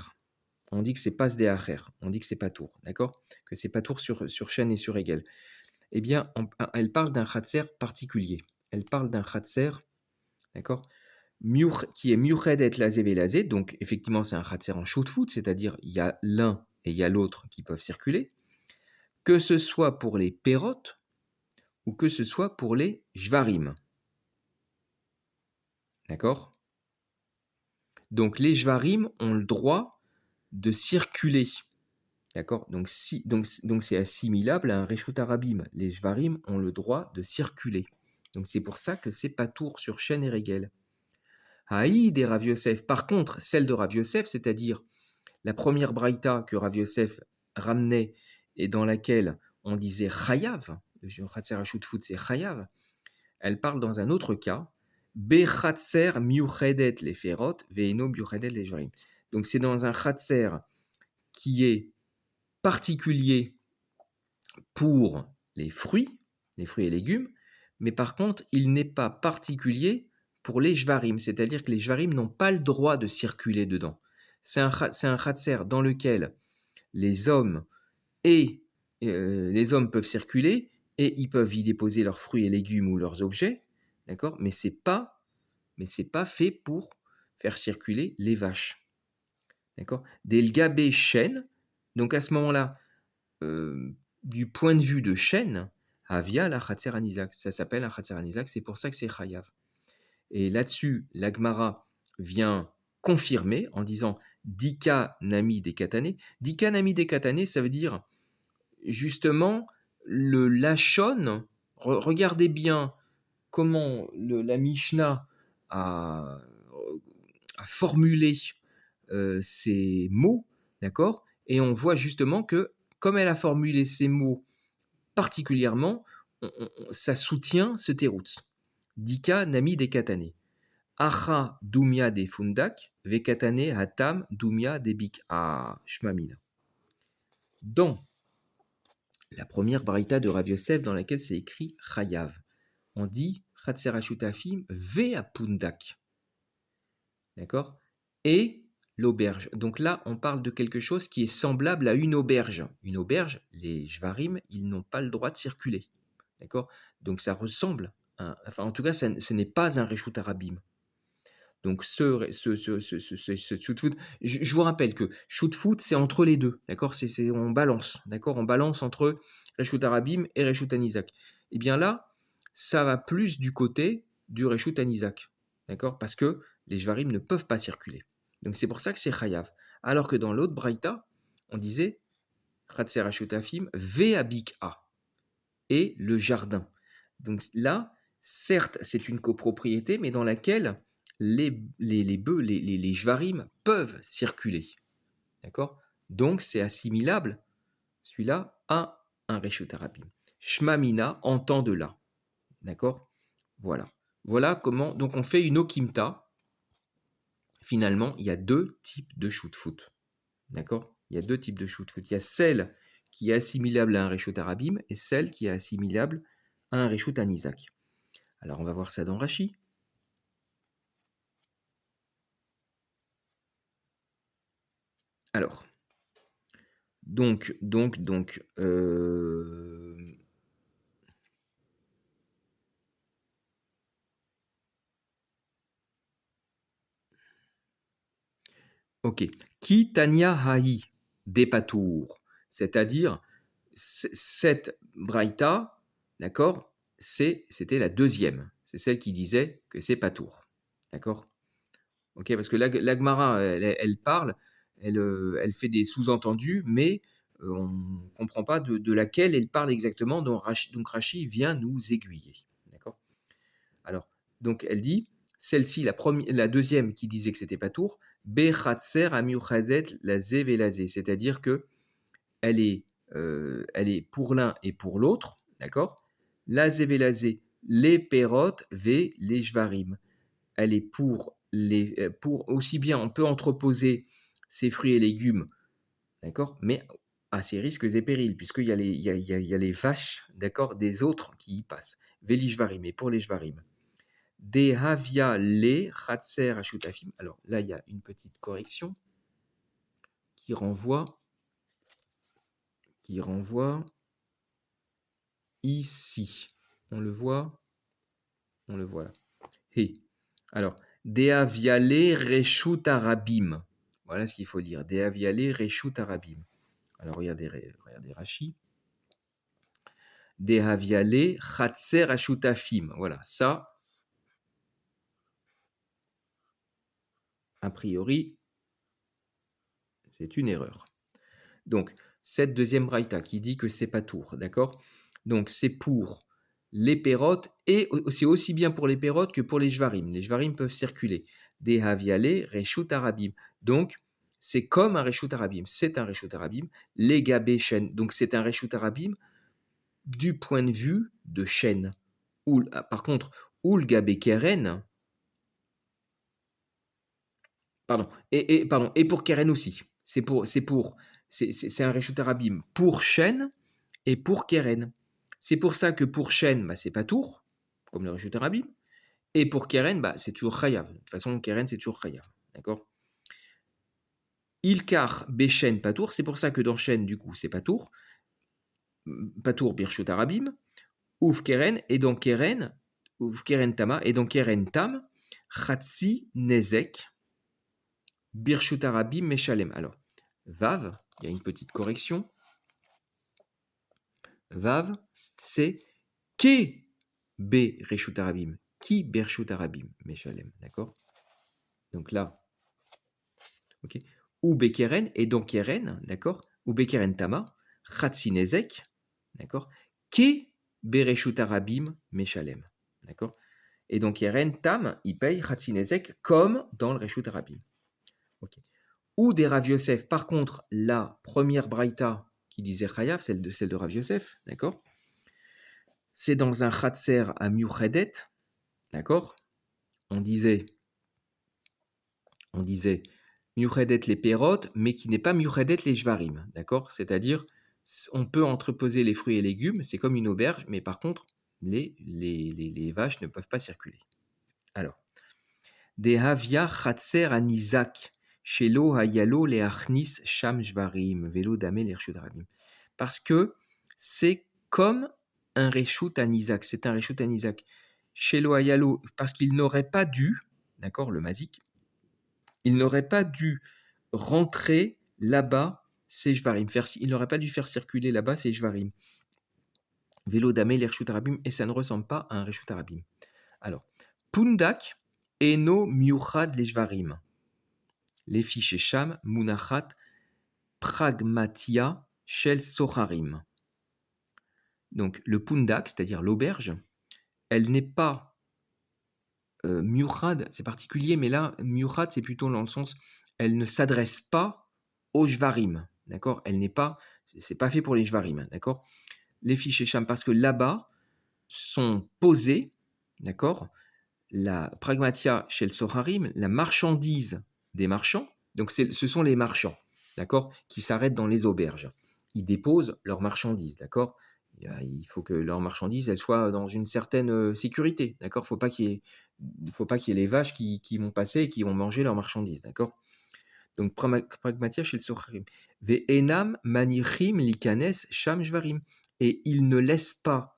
On dit que c'est pas sdeacher. On dit que c'est patour, d'accord, que c'est patour sur chaîne et sur égel. Eh bien, elle parle d'un khatser particulier. Elle parle d'un khatser, d'accord, qui est miuchedet lazé velazé. Donc, effectivement, c'est un khatser en shoot-foot, c'est-à-dire il y a l'un et il y a l'autre qui peuvent circuler, que ce soit pour les pérotes ou que ce soit pour les jvarim. D'accord. Donc, les jvarim ont le droit de circuler. D'accord. Donc, c'est assimilable à un reshut arabim. Les jvarim ont le droit de circuler. Donc, c'est pour ça que c'est patour sur chaîne et régel. Haïd et Rav Yosef. Par contre, celle de Rav Yosef, c'est-à-dire la première braïta que Rav Yosef ramenait et dans laquelle on disait Chayav, le Khatser Hashut-Fout, c'est Chayav, elle parle dans un autre cas, Bechatser miuchedet les ferot, veino miuchedet les jorim. Donc c'est dans un Khatser qui est particulier pour les fruits et légumes, mais par contre, il n'est pas particulier pour les Jvarim, c'est-à-dire que les Jvarim n'ont pas le droit de circuler dedans. C'est un Khatser dans lequel les hommes les hommes peuvent circuler et ils peuvent y déposer leurs fruits et légumes ou leurs objets, d'accord, mais c'est pas fait pour faire circuler les vaches, d'accord. Des Lgabé chêne, donc à ce moment-là, du point de vue de chêne, Avia la Khatser Anizak, ça s'appelle un Khatser Anizak, c'est pour ça que c'est Chayav. Et là-dessus, l'Agmara vient confirmer en disant Dika Nami des Katane. Dika Nami des Katane, ça veut dire justement le Lachon. Regardez bien comment la Mishnah a, a formulé ces mots, d'accord. Et on voit justement que, comme elle a formulé ces mots particulièrement, ça soutient ce teroutz. Dika Nami des Katane. Acha Dumia de Fundak, Vekatane Hatam Dumia de Bik. Ah, Shmamina. Dans la première braïta de Rav Yosef, dans laquelle c'est écrit Chayav, on dit Chatserashutafim Ve Apundak. D'accord. Et l'auberge. Donc là, on parle de quelque chose qui est semblable à une auberge. Une auberge, les Jvarim, ils n'ont pas le droit de circuler. D'accord. Donc ça ressemble enfin, en tout cas, ce n'est pas un Reshut Arabim. Donc ce shoot-foot, je vous rappelle que shoot-foot, c'est entre les deux, d'accord, on balance, d'accord, on balance entre Reshut Arabim et Reshut Anizak. Et bien là, ça va plus du côté du Reshut Anizak, d'accord, parce que les Jvarim ne peuvent pas circuler. Donc c'est pour ça que c'est Chayav. Alors que dans l'autre Braïta, on disait Chatser Ashutafim Ve'abik A et le jardin. Donc là, certes, c'est une copropriété, mais dans laquelle les bœufs, les jvarim peuvent circuler. D'accord. Donc c'est assimilable, celui-là, à un Reshut Arabim. Shmamina entend de là. D'accord. Voilà. Voilà comment. Donc on fait une okimta. Finalement, il y a deux types de shoot-foot. D'accord. Il y a deux types de shoot-foot. Il y a celle qui est assimilable à un Reshut Arabim et celle qui est assimilable à un Reshut Anizak. Alors on va voir ça dans Rashi. Alors, donc, ok. Ki Tanya Haï Depatour, c'est-à-dire cette braïta, d'accord, c'était la deuxième. C'est celle qui disait que c'est Patour. D'accord. Ok, parce que l'Agmara, elle parle, elle fait des sous-entendus, mais on ne comprend pas de laquelle elle parle exactement. Donc Rashi vient nous aiguiller. D'accord. Alors, donc elle dit, celle-ci, la deuxième qui disait que c'était pas tour, Bechatser amiuchadet la zevelazé, c'est-à-dire que elle est pour l'un et pour l'autre, d'accord. La zevelazé, les perot ve les jvarim. Elle est pour aussi bien, on peut entreposer ses fruits et légumes, d'accord, mais à ses risques et périls, puisqu'il y a les vaches, d'accord, des autres qui y passent. Veli jvarim, et pour les jvarim. Des havia le chatser ashutafim. Alors là, il y a une petite correction qui renvoie ici. On le voit là. Hey. Alors, des aviale reshut arabim. Voilà ce qu'il faut dire. Des aviale reshut arabim. Alors regardez Rashi. Des aviale chatser ashutafim. Voilà, ça, a priori, c'est une erreur. Donc, cette deuxième braïta qui dit que c'est pas tour, d'accord. Donc, c'est pour les pérotes et c'est aussi bien pour les pérotes que pour les jvarim. Les jvarim peuvent circuler. Des haviale, reshut arabim. Donc, c'est comme un reshut arabim. C'est un reshut arabim. Les gabé chêne. Donc, c'est un reshut arabim du point de vue de chêne. Par contre, ul gabé keren. Pardon. Et pour keren aussi. C'est un reshut arabim pour chêne et pour keren. C'est pour ça que pour chêne, c'est pas tour, comme le reshut arabim, Et pour Keren, bah, c'est toujours Chayav. De toute façon, Keren, c'est toujours Chayav. D'accord? Ilkar Beshen Patour, c'est pour ça que dans Shen, du coup, c'est Patour. Patour Birshut Arabim. Ouf Keren, et donc Keren, Ouf Keren Tama, et donc Keren Tam, Chatsi Nezek, Birshut Arabim Meshalem. Alors, Vav, il y a une petite correction. Vav, c'est Ke Be Reshut Arabim, Ki Bershut Arabim Meshalem. D'accord? Donc là, ok. Ou Bekeren, et donc Keren, d'accord? Ou Bekeren Tama, Chatsi Nezek, d'accord? Ke Bereshut Arabim Meshalem. D'accord? Et donc Keren Tam, il paye Khatsinezek comme dans le Reshut Arabim. Okay. Ou des Rav Yosef, par contre, la première Braïta qui disait Chayav, celle de Rav Yosef, d'accord? C'est dans un Khatser à Miuchedet, d'accord? On disait Miuchedet les Perot, mais qui n'est pas Miuchedet les Jvarim, d'accord? C'est-à-dire, on peut entreposer les fruits et légumes, c'est comme une auberge, mais par contre, les vaches ne peuvent pas circuler. Alors, des Havia Chatser Anizak, Shelo Hayalo Leachnis Sham Jvarim, Velo Damel Ershut Rabim. Parce que c'est comme un Reshut Anizak, c'est un Reshut Anizak. Shelo Hayalo, parce qu'il n'aurait pas dû, d'accord, le Mazik, il n'aurait pas dû rentrer là-bas ces Jvarim. Il n'aurait pas dû faire circuler là-bas ces Jvarim. Velo Damel Ershut Rabim, et ça ne ressemble pas à un Reshut Rabim. Alors, Pundak, Eno Miuchad Lejvarim. Les fiches Sham, Munachat, Pragmatia, Shel Socharim. Donc le pundak, c'est-à-dire l'auberge, elle n'est pas Miuchad, c'est particulier, mais là, Miuchad, c'est plutôt dans le sens, elle ne s'adresse pas aux Jvarim, d'accord? Elle n'est pas, c'est pas fait pour les Jvarim, d'accord? Les fiches Sham, parce que là-bas sont posés, d'accord? La pragmatia chez le Soharim, la marchandise des marchands, donc ce sont les marchands, d'accord, qui s'arrêtent dans les auberges. Ils déposent leurs marchandises, d'accord. Il faut que leurs marchandises elles soient dans une certaine sécurité, d'accord. Faut pas qu'il y ait les vaches qui vont passer et qui vont manger leurs marchandises, d'accord. Donc pragmatia chez le Soharim. Ve enam manichim likanes sham jvarim, et ils ne laissent pas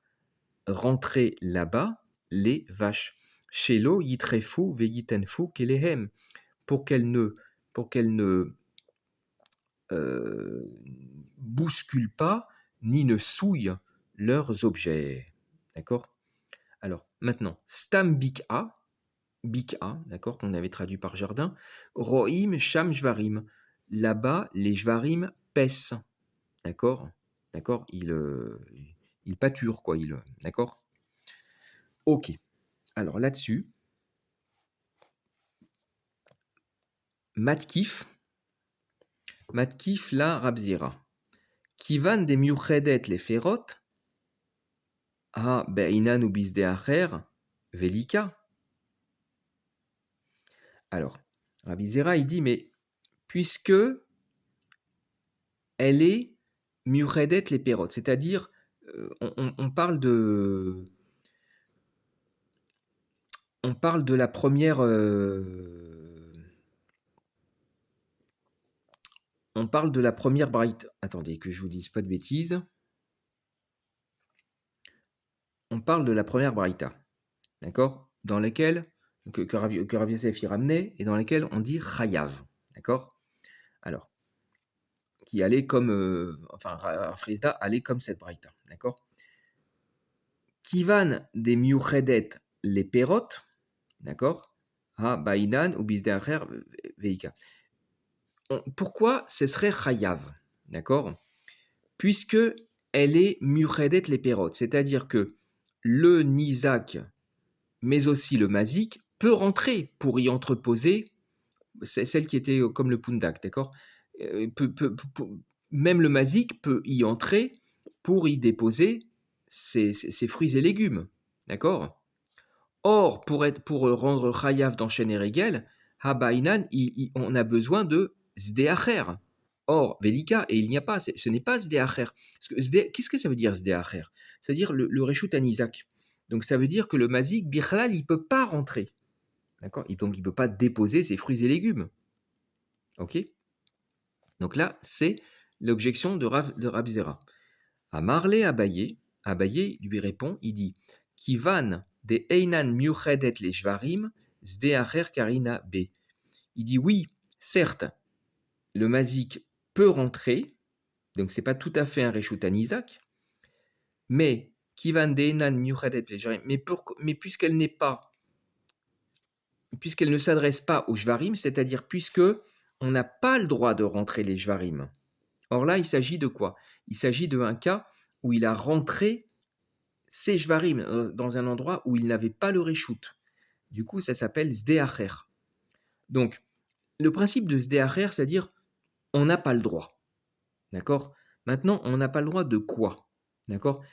rentrer là-bas les vaches. Shelo yitrefu veyitenfu kelehem, pour qu'elles ne euh, bousculent pas ni ne souillent leurs objets. D'accord? Alors maintenant, stam bik'a, d'accord, qu'on avait traduit par jardin, roim sham jvarim. Là-bas, les jvarim paissent. D'accord? D'accord? Ils pâturent, quoi. D'accord? Ok. Alors là-dessus, Matkif la Rabzira. Kivan de miuchedet le ferot, ha beinan ou bisde acher, velika. Alors, Rabzira, il dit, mais puisque elle est miuchedet les perot, c'est-à-dire, on parle de. On parle de la première. On parle de la première braïta. Attendez, que je vous dise pas de bêtises. On parle de la première braïta, d'accord, dans laquelle que Rav Yosef y ramenait et dans laquelle on dit chayav, d'accord. Alors, qui allait comme, Frisda allait comme cette braïta, d'accord. Kivan des miuchedet les perot, d'accord. Ha bainan ou bisdeacher veika. Pourquoi ce serait chayav, d'accord, puisque elle est miuchedet les perot, c'est-à-dire que le nizak mais aussi le mazik, peut rentrer pour y entreposer, c'est celle qui était comme le pundak, d'accord. Même le mazik peut y entrer pour y déposer ses fruits et légumes, d'accord. Or, pour rendre chayav dans Shen et Regel, Habainan, on a besoin de Zdeacher. Or, Velika, et il n'y a pas, ce n'est pas Zdeacher. Qu'est-ce que ça veut dire Zdeacher? C'est-à-dire le Reshut Anizak. Donc ça veut dire que le mazik, bichlal, il ne peut pas rentrer. D'accord? Donc il ne peut pas déposer ses fruits et légumes. Ok? Donc là, c'est l'objection de Rav Zera. À Marley Abaye, Abaye lui répond, il dit Kivan de Einan Miuchedet le Shvarim, Zdeacher Karina B. Il dit oui, certes, le mazik peut rentrer, donc c'est pas tout à fait un Reshut Isaac, mais Kivan de Einan Miuchedet le Shvarim, mais puisqu'elle n'est pas, puisqu'elle ne s'adresse pas aux Shvarim, c'est-à-dire puisque on n'a pas le droit de rentrer les Shvarim. Or là, il s'agit de quoi? Il s'agit d'un cas où il a rentré ses Shvarim dans un endroit où il n'avait pas le Reshut. Du coup, ça s'appelle Zdeacher. Donc, le principe de Zdeacher, c'est-à-dire on n'a pas le droit. D'accord? Maintenant, on n'a pas le droit de quoi? D'accord?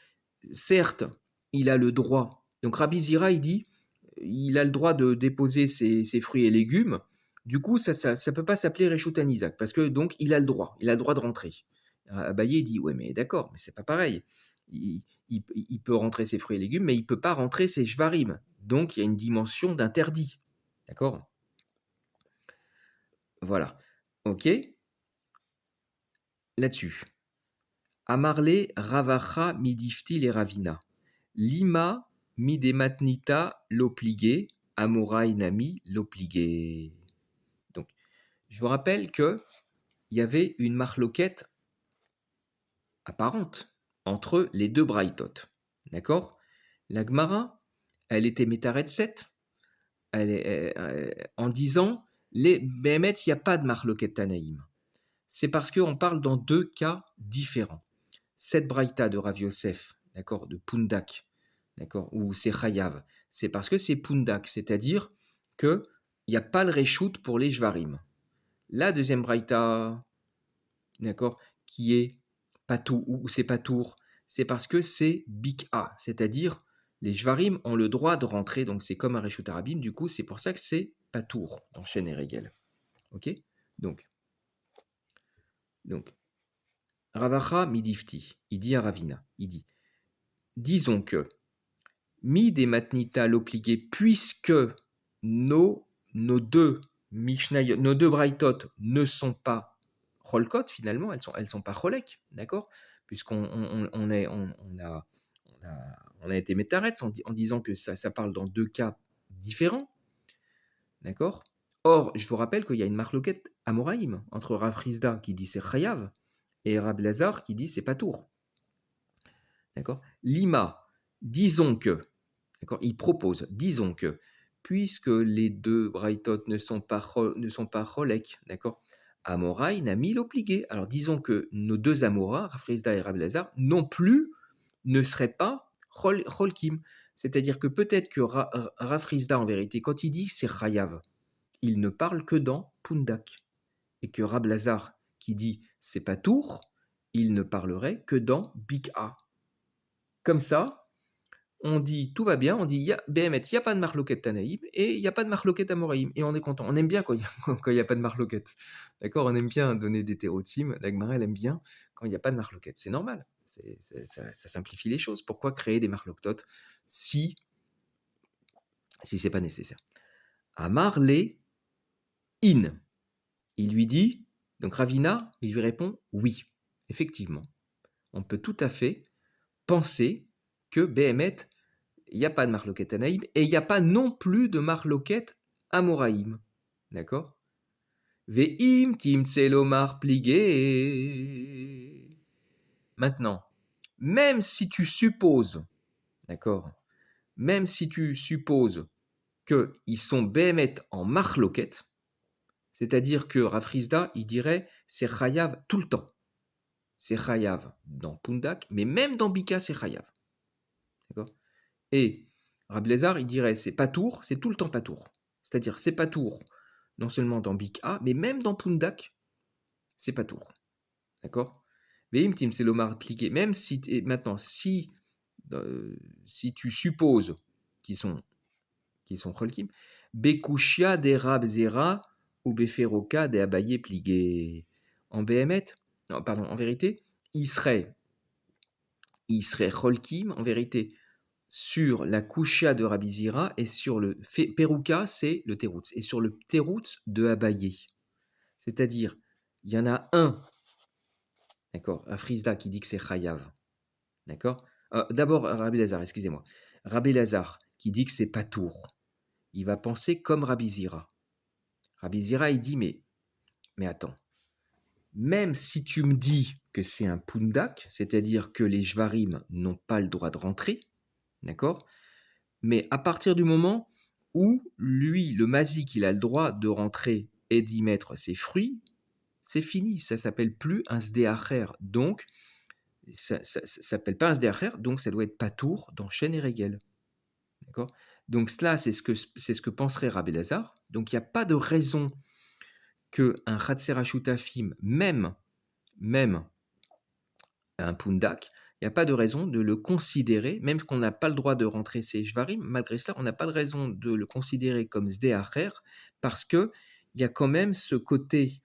Certes, il a le droit. Donc, Rabbi Zira, il dit il a le droit de déposer ses fruits et légumes. Du coup, ça ne peut pas s'appeler Reshut Isaac parce que donc il a le droit de rentrer. Abaye dit ouais, mais d'accord, mais c'est pas pareil. Il peut rentrer ses fruits et légumes, mais il peut pas rentrer ses shvarim. Donc il y a une dimension d'interdit. D'accord? Voilà. Ok? Là-dessus. Amarle Ravacha midifti les ravina. Lima midematnita l'opligé. Amorai nami l'opligé. Donc, je vous rappelle qu'il y avait une marloquette apparente entre les deux braïtot. D'accord? La Gemara, elle était métaret 7, en disant les Béhémet, il n'y a pas de marloquette Tanaïm. C'est parce qu'on parle dans deux cas différents. Cette braïta de Rav Yosef, d'accord, de Pundak, d'accord, ou c'est Chayav, c'est parce que c'est Pundak, c'est-à-dire qu'il n'y a pas le reshoot pour les Jvarim. La deuxième braïta, d'accord, qui est Patou, ou c'est Patour, c'est parce que c'est Bik'a, c'est-à-dire les Jvarim ont le droit de rentrer, donc c'est comme un Reshut Arabim, du coup c'est pour ça que c'est Patour dans Shen et Regel. Ok? Donc, Ravacha midifti, il dit à Ravina, il dit, disons que mi des matnita l'obligé, puisque nos deux Mishnayot, nos deux Braithot ne sont pas Cholkot finalement, elles sont pas Cholek, d'accord? Puisqu'on on a été métaretz en disant que ça parle dans deux cas différents, d'accord? Or, je vous rappelle qu'il y a une marloquette Amoraïm entre Rav Rizda qui dit c'est Chayav et Rab Lazar qui dit c'est Patour. D'accord? Lima, disons que, d'accord? Il propose, disons que, puisque les deux Braithot ne sont pas Cholek, d'accord? Amoraï n'a mis l'obligé. Alors disons que nos deux Amoras, Rav Rizda et Rab Lazar, non plus ne seraient pas Cholkim. C'est-à-dire que peut-être que Rav Rizda, en vérité, quand il dit c'est Chayav, il ne parle que dans Pundak. Et que Rab Lazar, qui dit c'est pas Tour, il ne parlerait que dans Bik'a. Comme ça, on dit tout va bien, on dit BMet, il n'y a pas de marloquette Tanaïm et il n'y a pas de marloquette Amoraïm. Et on est content. On aime bien quand il n'y a pas de marloquette. D'accord? On aime bien donner des thérotimes. La Gemara, elle aime bien quand il n'y a pas de marloquette. C'est normal. Ça simplifie les choses. Pourquoi créer des marloquettes si c'est pas nécessaire? Amar le in. Il lui dit, donc Ravina, il lui répond oui. Effectivement, on peut tout à fait penser que Béhémet, il n'y a pas de marloquette Tanaïm et il n'y a pas non plus de marloquette Amoraïm. D'accord? Ve'im timtselomar pligé. Maintenant, même si tu supposes, d'accord, même si tu supposes qu'ils sont Béhémet en marloquette, c'est-à-dire que Rafrizda, il dirait c'est Chayav tout le temps. C'est Chayav dans Pundak, mais même dans Bika, c'est Chayav. D'accord? Et Rabbi Lézard, il dirait c'est Patour, c'est tout le temps Patour. C'est-à-dire c'est Patour, non seulement dans Bika, mais même dans Pundak, c'est Patour. D'accord? Veim Tim Selomar appliqué, même si maintenant, si tu supposes qu'ils sont Cholkim, Bekushia des Rab Zera ou Beferoka des Abaye pligué. En Béhémet, non, pardon, en vérité, il serait Cholkim, en vérité, sur la Kusha de Rabbi Zira et sur le Peruka, c'est le Teroutz, et sur le Teroutz de Abaye. C'est-à-dire, il y en a un, d'accord, à Frisda qui dit que c'est Chayav, d'accord. D'abord, Rabbi Lazar, excusez-moi. Rabbi Lazar qui dit que c'est Patour. Il va penser comme Rabbi Zira. Rabbi Zira, il dit, mais attends, même si tu me dis que c'est un pundak, c'est-à-dire que les Jvarim n'ont pas le droit de rentrer, d'accord, mais à partir du moment où lui, le mazik, il a le droit de rentrer et d'y mettre ses fruits, c'est fini, ça s'appelle plus un sdeacher, donc ça s'appelle pas un sdeacher, donc ça doit être patour dans Chêne et Régel, d'accord. Donc cela, c'est ce que penserait Rabbi Lazar. Donc il n'y a pas de raison qu'un Chatser Ashutafim, même un pundak, il n'y a pas de raison de le considérer, même qu'on n'a pas le droit de rentrer ses Jvarim, malgré cela, on n'a pas de raison de le considérer comme Sdeacher, parce qu'il y a quand même ce côté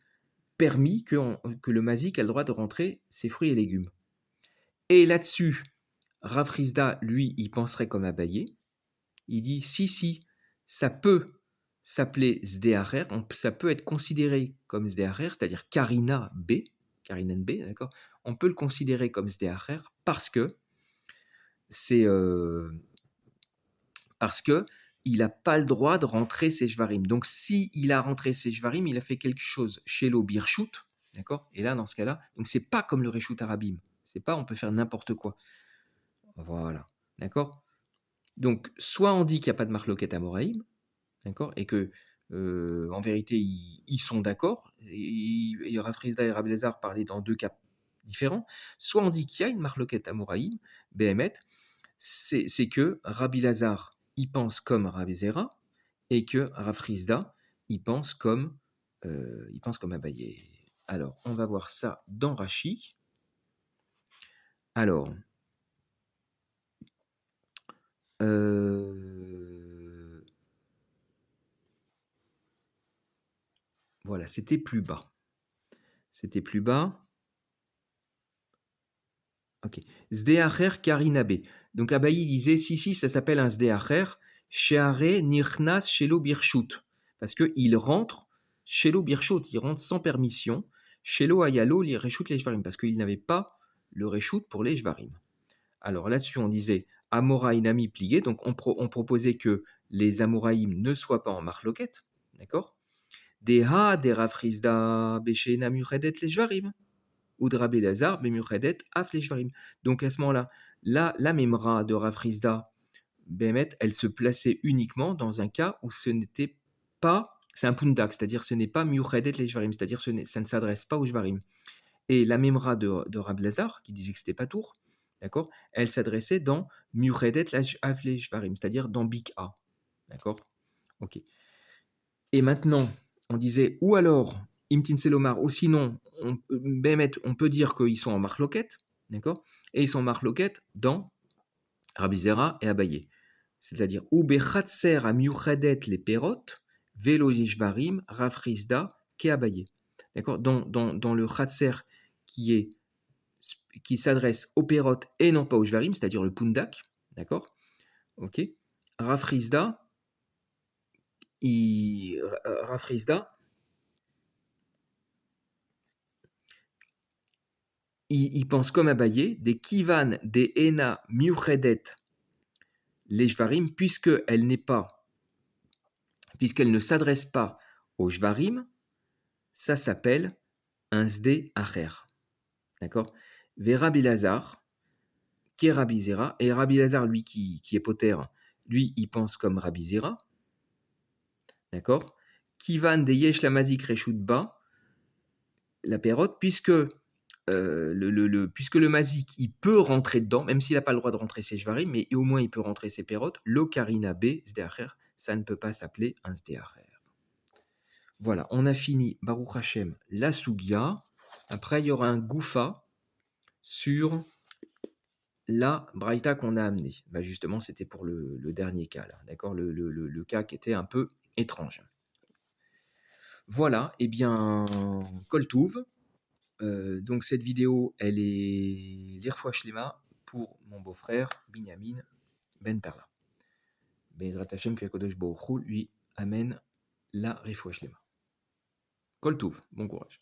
permis que le mazik a le droit de rentrer ses fruits et légumes. Et là-dessus, Rav Rizda, lui, il penserait comme Abaye. Il dit, si, ça peut s'appeler Sdeacher, ça peut être considéré comme Sdeacher, c'est-à-dire Karina B, d'accord. On peut le considérer comme Sdeacher parce que il n'a pas le droit de rentrer ses Jvarim. Donc, si il a rentré ses Jvarim, il a fait quelque chose chez l'Obirshut, d'accord. Et là, dans ce cas-là, donc c'est pas comme le Reshut Arabim. C'est pas, on peut faire n'importe quoi. Voilà, d'accord. Donc, soit on dit qu'il n'y a pas de marloquet à Moraïm, d'accord, et que en vérité ils sont d'accord. Et Rav Rizda et Rabbi Lazar parlaient dans deux cas différents. Soit on dit qu'il y a une marloquette à Moraïm, Behemet, c'est que Rabbi Lazar il pense comme Rabbi Zera et que Rav Rizda il pense comme Abaye. Alors on va voir ça dans Rashi. Alors voilà, c'était plus bas. C'était plus bas. Ok. Sdeacher Karinabe. Donc Abaye disait, si, ça s'appelle un Sdeacher, Sheare Nirnas Shelo Birshut. Parce qu'il rentre Shelo Birshut, il rentre sans permission, Shelo Ayalo li Reshut les Jvarim, parce qu'il n'avait pas le Reshut pour les Jvarim. Alors là-dessus, on disait Amoraïnami plié, donc on proposait que les Amoraïm ne soient pas en marloquette, d'accord. Deha, de Rafrizda, Beshena Muredet les Jvarim. Ou de Rabbi Lazar, Bemuchedet, Af les Shvarim. Donc à ce moment-là, la Memra de Rav Rizda, Behemet, elle se plaçait uniquement dans un cas où ce n'était pas, c'est un pundak, c'est-à-dire ce n'est pas Muchedet les Shvarim, c'est-à-dire ça ne s'adresse pas aux Shvarim. Et la Memra de Rabbi Lazar, qui disait que c'était pas tour, d'accord, elle s'adressait dans Muchedet Af les Shvarim, c'est-à-dire dans Bik A. D'accord. Ok. Et maintenant, on disait, ou alors, Imtin Selomar, ou sinon, on peut dire qu'ils sont en marloquette, d'accord. Et ils sont en marloquette dans Rabbi Zera et Abaye. C'est-à-dire, ou bechatser a miuchadet les perot, velo yishvarim, rafrizda, ke Abaye. D'accord. Dans le chatser qui s'adresse aux perot et non pas aux jvarim, c'est-à-dire le pundak, d'accord. Ok. Rafrizda, Rafrizda, il pense comme Abaye, des kivan, des ena, miuchedet, les jvarim, puisqu'elle ne s'adresse pas aux jvarim, ça s'appelle un sde acher. D'accord. Ve Rabbi Lazar, qui est Rabbi Zera, et Rabbi Lazar, lui, qui est poter, lui, il pense comme Rabbi Zera. D'accord. Kivan de yesh la mazik reshut ba, la perote, puisque puisque le mazik, il peut rentrer dedans, même s'il n'a pas le droit de rentrer ses jvarim, mais au moins il peut rentrer ses pérotes, l'okarina B, sdeacher, ça ne peut pas s'appeler un sdeacher. Voilà, on a fini, Baruch Hashem, la sugia. Après, il y aura un goufa sur la braïta qu'on a amenée. Bah justement, c'était pour le dernier cas, là, d'accord, le cas qui était un peu étrange. Voilà, et bien, Koltouv. Donc cette vidéo, elle est l'Irfouach Shlema pour mon beau-frère Binyamin Ben Perla. Bezrat Hashem, que Kadosh Baruch Hu lui amène la Refoua Shlema. Kol Touv, bon courage.